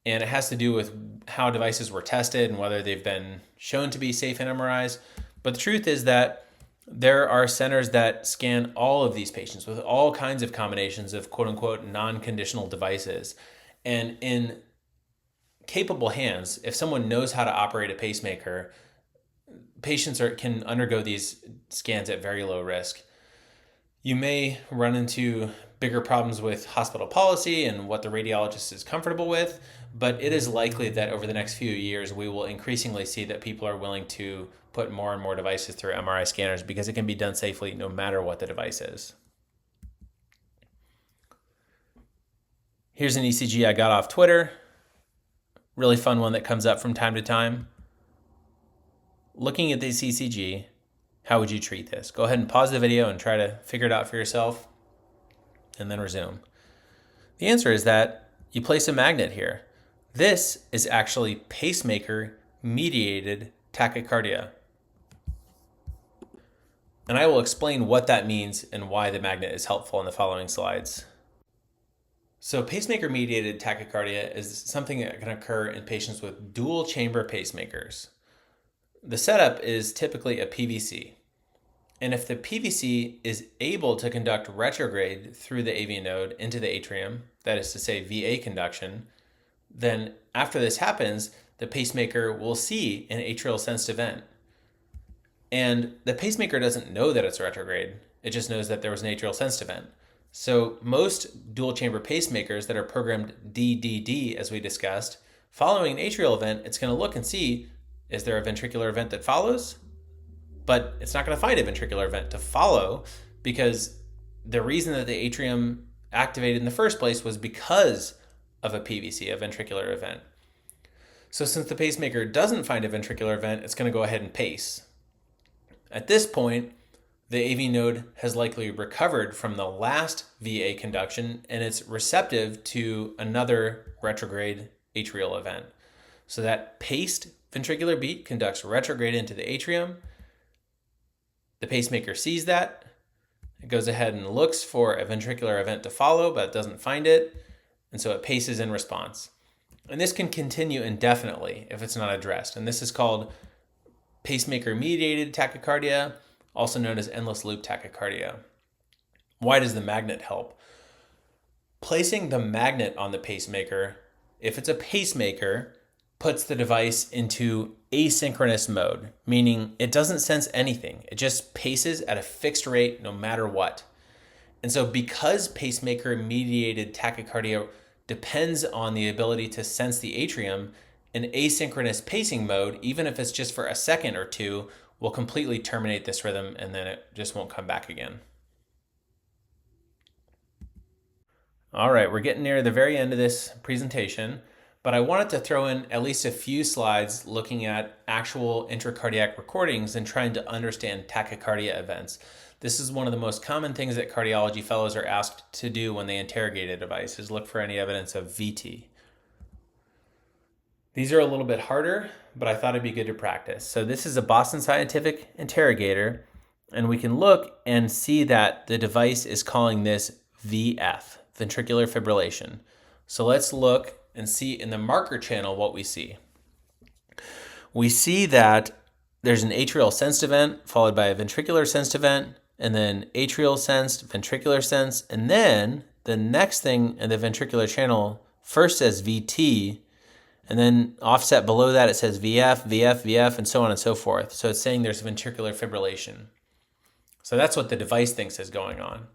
and it has to do with how devices were tested and whether they've been shown to be safe in MRIs. But the truth is that there are centers that scan all of these patients with all kinds of combinations of quote unquote non-conditional devices. And in capable hands, if someone knows how to operate a pacemaker, patients can undergo these scans at very low risk. You may run into bigger problems with hospital policy and what the radiologist is comfortable with, but it is likely that over the next few years, we will increasingly see that people are willing to put more and more devices through MRI scanners because it can be done safely no matter what the device is. Here's an ECG I got off Twitter. Really fun one that comes up from time to time. Looking at this ECG, how would you treat this? Go ahead and pause the video and try to figure it out for yourself, and then resume. The answer is that you place a magnet here. This is actually pacemaker mediated tachycardia. And I will explain what that means and why the magnet is helpful in the following slides. So pacemaker mediated tachycardia is something that can occur in patients with dual chamber pacemakers. The setup is typically a PVC. And if the PVC is able to conduct retrograde through the AV node into the atrium, that is to say VA conduction, then after this happens, the pacemaker will see an atrial sensed event. And the pacemaker doesn't know that it's retrograde. It just knows that there was an atrial sensed event. So most dual chamber pacemakers that are programmed DDD, as we discussed, following an atrial event, it's going to look and see, is there a ventricular event that follows? But it's not going to find a ventricular event to follow, because the reason that the atrium activated in the first place was because of a PVC, a ventricular event. So since the pacemaker doesn't find a ventricular event, it's going to go ahead and pace. At this point, the AV node has likely recovered from the last VA conduction, and it's receptive to another retrograde atrial event. So that paced ventricular beat conducts retrograde into the atrium. The pacemaker sees that. It goes ahead and looks for a ventricular event to follow, but it doesn't find it, and so it paces in response. And this can continue indefinitely if it's not addressed. And this is called pacemaker mediated tachycardia, also known as endless loop tachycardia. Why does the magnet help? Placing the magnet on the pacemaker, if it's a pacemaker, puts the device into asynchronous mode, meaning it doesn't sense anything. It just paces at a fixed rate no matter what. And so because pacemaker mediated tachycardia depends on the ability to sense the atrium, an asynchronous pacing mode, even if it's just for a second or two, will completely terminate this rhythm, and then it just won't come back again. All right, we're getting near the very end of this presentation, but I wanted to throw in at least a few slides looking at actual intracardiac recordings and trying to understand tachycardia events. This is one of the most common things that cardiology fellows are asked to do when they interrogate a device, is look for any evidence of VT. These are a little bit harder, but I thought it'd be good to practice. So this is a Boston Scientific interrogator, and we can look and see that the device is calling this VF, ventricular fibrillation. So let's look and see in the marker channel what we see. We see that there's an atrial sensed event followed by a ventricular sensed event, and then atrial sensed, ventricular sensed, and then the next thing in the ventricular channel first says VT, and then offset below that it says VF, VF, VF, and so on and so forth. So it's saying there's ventricular fibrillation. So that's what the device thinks is going on.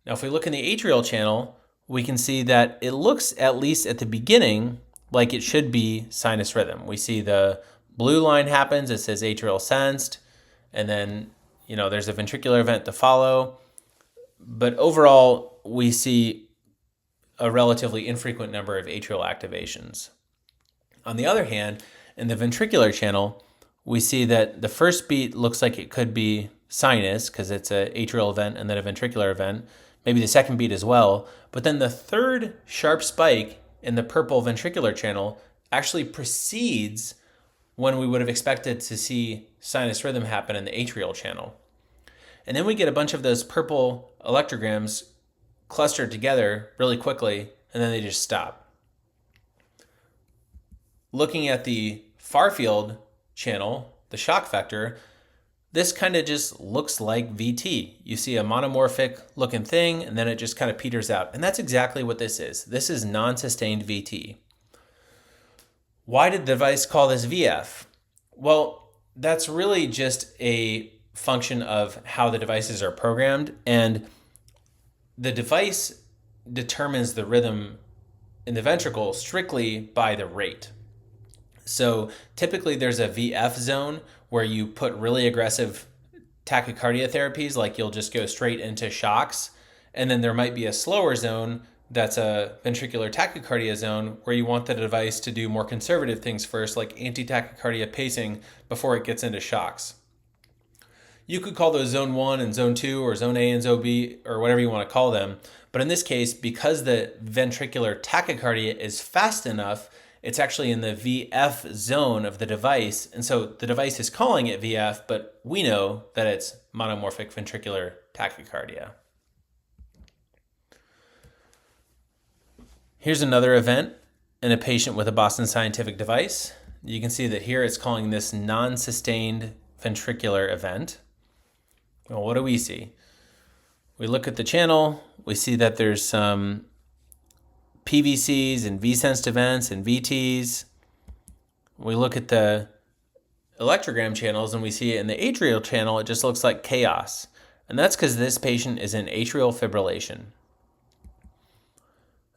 Now if we look in the atrial channel, we can see that it looks, at least at the beginning, like it should be sinus rhythm. We see the blue line happens, it says atrial sensed, and then there's a ventricular event to follow. But overall, we see a relatively infrequent number of atrial activations. On the other hand, in the ventricular channel, we see that the first beat looks like it could be sinus because it's an atrial event and then a ventricular event, maybe the second beat as well. But then the third sharp spike in the purple ventricular channel actually precedes when we would have expected to see sinus rhythm happen in the atrial channel. And then we get a bunch of those purple electrograms clustered together really quickly, and then they just stop. Looking at the far field channel, the shock vector, this kind of just looks like VT. You see a monomorphic looking thing, and then it just kind of peters out. And that's exactly what this is. This is non-sustained VT. Why did the device call this VF? Well, that's really just a function of how the devices are programmed, and the device determines the rhythm in the ventricle strictly by the rate. So typically there's a VF zone where you put really aggressive tachycardia therapies, like you'll just go straight into shocks. And then there might be a slower zone that's a ventricular tachycardia zone where you want the device to do more conservative things first, like anti-tachycardia pacing before it gets into shocks. You could call those zone 1 and zone 2 or zone A and zone B or whatever you want to call them. But in this case, because the ventricular tachycardia is fast enough, it's actually in the VF zone of the device. And so the device is calling it VF, but we know that it's monomorphic ventricular tachycardia. Here's another event in a patient with a Boston Scientific device. You can see that here it's calling this non-sustained ventricular event. Well, what do we see? We look at the channel, we see that there's some PVCs and V-sensed events and VTs. We look at the electrogram channels and we see it in the atrial channel, it just looks like chaos. And that's because this patient is in atrial fibrillation.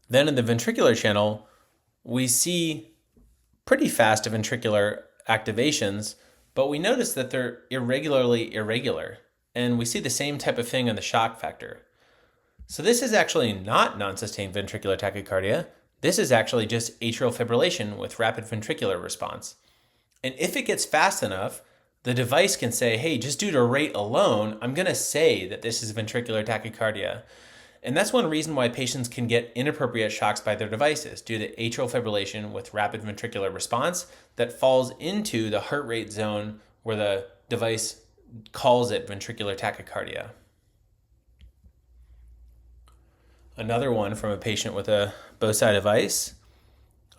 Then in the ventricular channel, we see pretty fast ventricular activations, but we notice that they're irregularly irregular. And we see the same type of thing in the shock factor. So this is actually not non-sustained ventricular tachycardia. This is actually just atrial fibrillation with rapid ventricular response. And if it gets fast enough, the device can say, hey, just due to rate alone, I'm going to say that this is ventricular tachycardia. And that's one reason why patients can get inappropriate shocks by their devices, due to atrial fibrillation with rapid ventricular response that falls into the heart rate zone where the device calls it ventricular tachycardia. Another one from a patient with a Bosai device.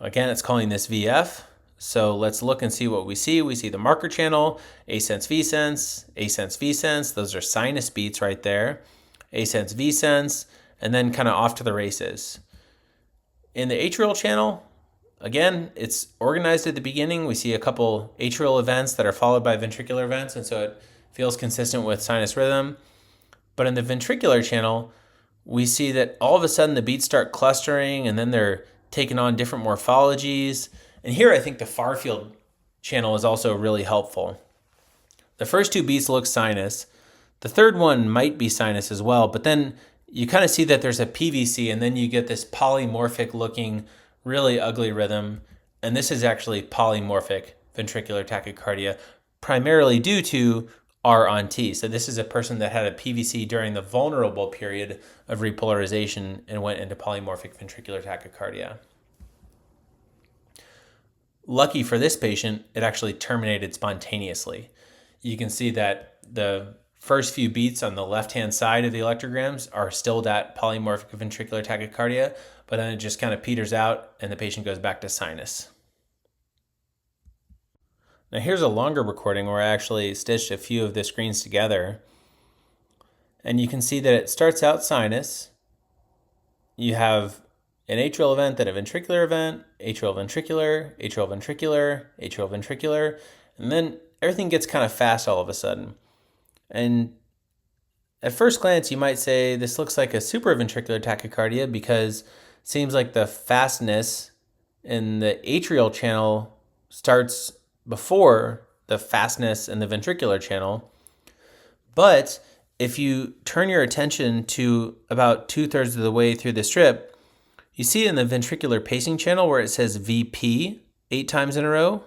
Again, it's calling this VF. So let's look and see what we see. We see the marker channel, A-sense, V-sense, A-sense, V-sense. Those are sinus beats right there. A-sense, V-sense, and then kind of off to the races. In the atrial channel, again, it's organized at the beginning. We see a couple atrial events that are followed by ventricular events, and so it feels consistent with sinus rhythm. But in the ventricular channel, we see that all of a sudden the beats start clustering, and then they're taking on different morphologies. And here I think the far field channel is also really helpful. The first two beats look sinus. The third one might be sinus as well, but then you kind of see that there's a PVC, and then you get this polymorphic looking, really ugly rhythm. And this is actually polymorphic ventricular tachycardia, primarily due to R on T. So this is a person that had a PVC during the vulnerable period of repolarization and went into polymorphic ventricular tachycardia. Lucky for this patient, it actually terminated spontaneously. You can see that the first few beats on the left-hand side of the electrograms are still that polymorphic ventricular tachycardia, but then it just kind of peters out and the patient goes back to sinus. Now here's a longer recording where I actually stitched a few of the screens together. And you can see that it starts out sinus. You have an atrial event, then a ventricular event, atrial ventricular, atrial ventricular, atrial ventricular, and then everything gets kind of fast all of a sudden. And at first glance, you might say this looks like a supraventricular tachycardia because it seems like the fastness in the atrial channel starts before the fastness in the ventricular channel. But if you turn your attention to about 2/3 of the way through the strip, you see in the ventricular pacing channel where it says VP 8 times in a row,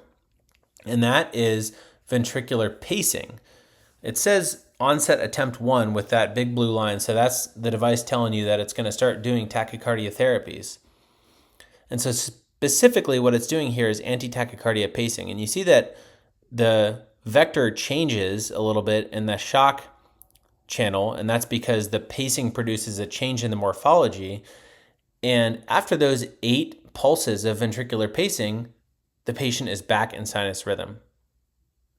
and that is ventricular pacing. It says onset attempt 1 with that big blue line, so that's the device telling you that it's going to start doing tachycardia therapies. And so specifically what it's doing here is anti-tachycardia pacing, and you see that the vector changes a little bit in the shock channel, and that's because the pacing produces a change in the morphology. And after those 8 pulses of ventricular pacing, the patient is back in sinus rhythm,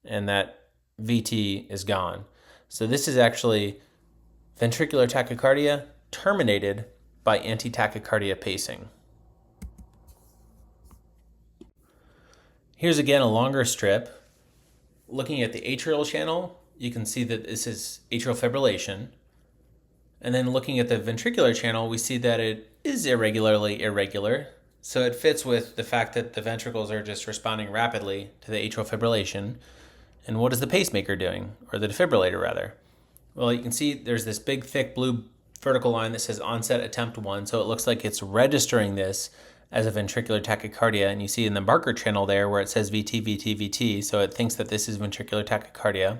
and that VT is gone. So this is actually ventricular tachycardia terminated by anti-tachycardia pacing. Here's again a longer strip. Looking at the atrial channel, you can see that this is atrial fibrillation. And then looking at the ventricular channel, we see that it is irregularly irregular. So it fits with the fact that the ventricles are just responding rapidly to the atrial fibrillation. And what is the pacemaker doing? Or the defibrillator, rather? Well, you can see there's this big, thick blue vertical line that says onset attempt 1. So it looks like it's registering this as a ventricular tachycardia. And you see in the marker channel there where it says VT, VT, VT. So it thinks that this is ventricular tachycardia.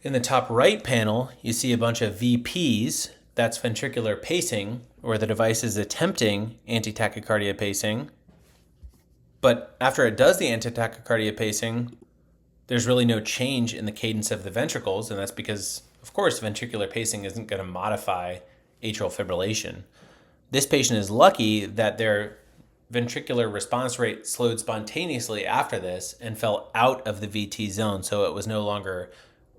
In the top right panel, you see a bunch of VPs. That's ventricular pacing, where the device is attempting anti-tachycardia pacing. But after it does the anti-tachycardia pacing, there's really no change in the cadence of the ventricles, and that's because, of course, ventricular pacing isn't going to modify atrial fibrillation. This patient is lucky that their ventricular response rate slowed spontaneously after this and fell out of the VT zone, so it was no longer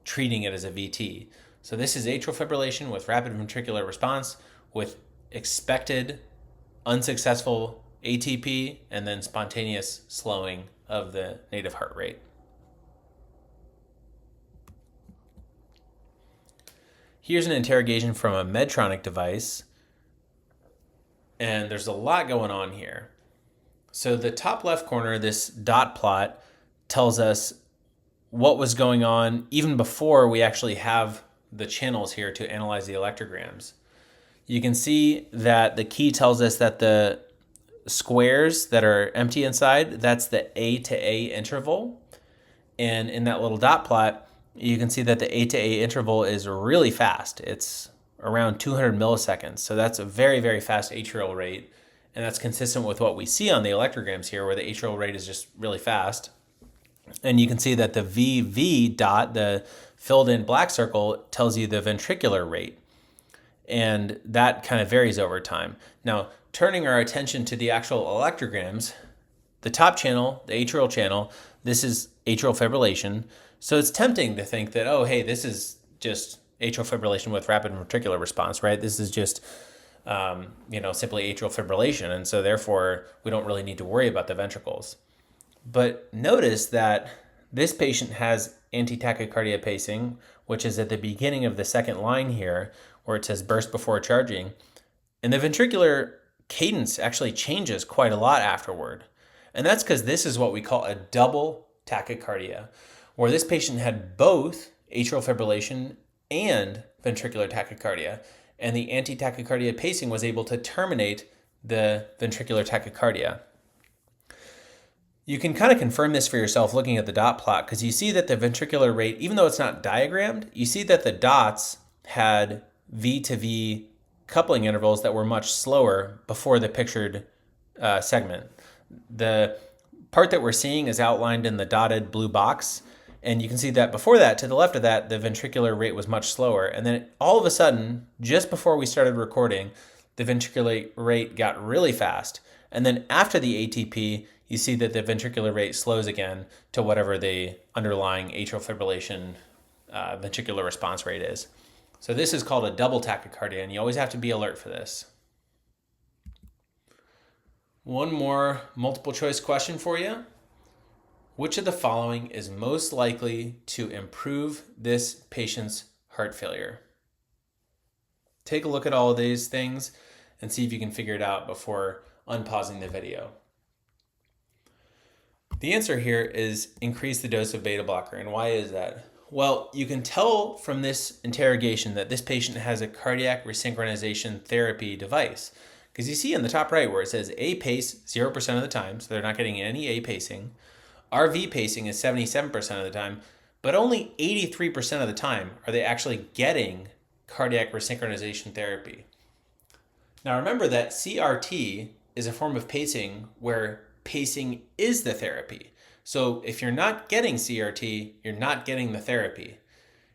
treating it as a VT. So this is atrial fibrillation with rapid ventricular response with expected unsuccessful ATP and then spontaneous slowing of the native heart rate. Here's an interrogation from a Medtronic device, and there's a lot going on here. So the top left corner, this dot plot, tells us what was going on even before we actually have the channels here to analyze the electrograms. You can see that the key tells us that the squares that are empty inside, that's the A to A interval. And in that little dot plot, you can see that the A to A interval is really fast. It's around 200 milliseconds. So that's a very, very fast atrial rate. And that's consistent with what we see on the electrograms here, where the atrial rate is just really fast. And you can see that the VV dot, the filled in black circle, tells you the ventricular rate. And that kind of varies over time. Now, turning our attention to the actual electrograms, the top channel, the atrial channel, this is atrial fibrillation. So it's tempting to think that, oh, hey, this is just atrial fibrillation with rapid ventricular response, right? This is just, simply atrial fibrillation. And so therefore, we don't really need to worry about the ventricles. But notice that this patient has anti-tachycardia pacing, which is at the beginning of the second line here, where it says burst before charging. And the ventricular cadence actually changes quite a lot afterward. And that's because this is what we call a double tachycardia, where this patient had both atrial fibrillation and ventricular tachycardia. And the anti-tachycardia pacing was able to terminate the ventricular tachycardia. You can kind of confirm this for yourself looking at the dot plot, because you see that the ventricular rate, even though it's not diagrammed, you see that the dots had V to V coupling intervals that were much slower before the pictured segment. The part that we're seeing is outlined in the dotted blue box, and you can see that before that, to the left of that, the ventricular rate was much slower. And then all of a sudden, just before we started recording, the ventricular rate got really fast. And then after the ATP, you see that the ventricular rate slows again to whatever the underlying atrial fibrillation ventricular response rate is. So this is called a double tachycardia, and you always have to be alert for this. One more multiple choice question for you. Which of the following is most likely to improve this patient's heart failure? Take a look at all of these things and see if you can figure it out before unpausing the video. The answer here is increase the dose of beta blocker. And why is that? Well, you can tell from this interrogation that this patient has a cardiac resynchronization therapy device. Because you see in the top right where it says A pace 0% of the time, so they're not getting any A pacing. RV pacing is 77% of the time, but only 83% of the time are they actually getting cardiac resynchronization therapy. Now remember that CRT is a form of pacing where pacing is the therapy. So if you're not getting CRT, you're not getting the therapy.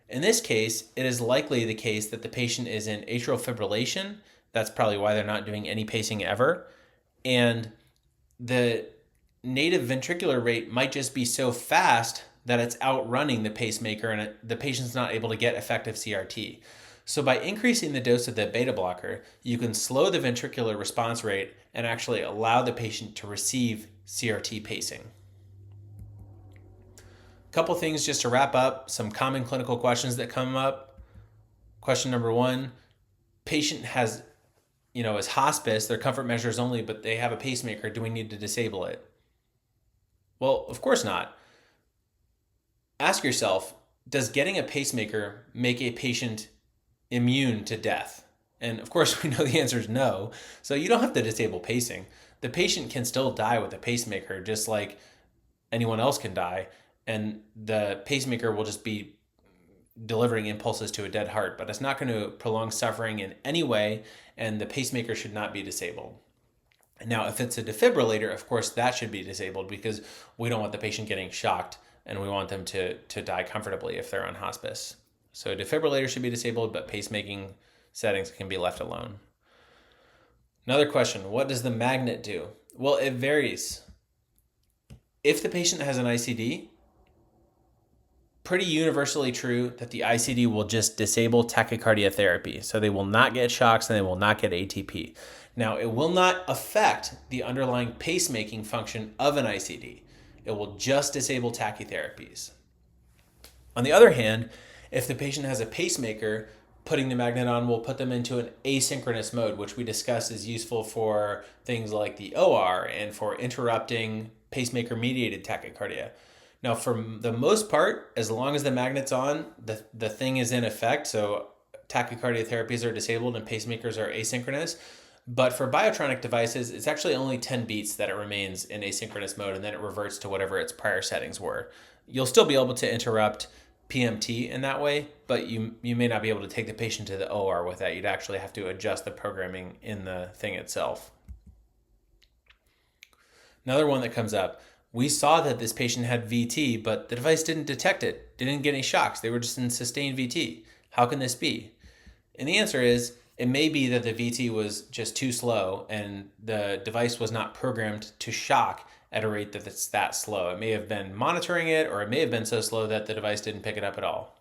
In this case, it is likely the case that the patient is in atrial fibrillation. That's probably why they're not doing any pacing ever. And the native ventricular rate might just be so fast that it's outrunning the pacemaker and the patient's not able to get effective CRT. So by increasing the dose of the beta blocker, you can slow the ventricular response rate and actually allow the patient to receive CRT pacing. A couple things just to wrap up, some common clinical questions that come up. Question number one, patient has, is hospice, their comfort measures only, but they have a pacemaker. Do we need to disable it? Well, of course not. Ask yourself, does getting a pacemaker make a patient immune to death? And of course, we know the answer is no. So you don't have to disable pacing. The patient can still die with a pacemaker, just like anyone else can die. And the pacemaker will just be delivering impulses to a dead heart, but it's not going to prolong suffering in any way, and the pacemaker should not be disabled. Now, if it's a defibrillator, of course, that should be disabled because we don't want the patient getting shocked and we want them to die comfortably if they're on hospice. So defibrillator should be disabled, but pacemaking settings can be left alone. Another question, what does the magnet do? Well, it varies. If the patient has an ICD, pretty universally true that the ICD will just disable tachycardia therapy. So they will not get shocks and they will not get ATP. Now, it will not affect the underlying pacemaking function of an ICD. It will just disable tachytherapies. On the other hand, if the patient has a pacemaker, putting the magnet on, we'll put them into an asynchronous mode, which we discussed is useful for things like the OR and for interrupting pacemaker mediated tachycardia. Now, for the most part, as long as the magnet's on, the thing is in effect. So tachycardia therapies are disabled and pacemakers are asynchronous. But for biotronic devices, it's actually only 10 beats that it remains in asynchronous mode, and then it reverts to whatever its prior settings were. You'll still be able to interrupt PMT in that way, but you may not be able to take the patient to the OR with that. You'd actually have to adjust the programming in the thing itself. Another one that comes up, we saw that this patient had VT, but the device didn't detect it, didn't get any shocks. They were just in sustained VT. How can this be? And the answer is, it may be that the VT was just too slow and the device was not programmed to shock at a rate that's that slow. It may have been monitoring it, or it may have been so slow that the device didn't pick it up at all.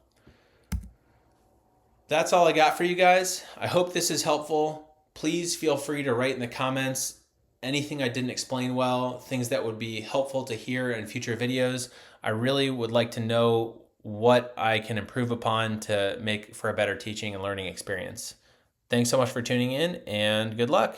That's all I got for you guys. I hope this is helpful. Please feel free to write in the comments anything I didn't explain well, things that would be helpful to hear in future videos. I really would like to know what I can improve upon to make for a better teaching and learning experience. Thanks so much for tuning in, and good luck.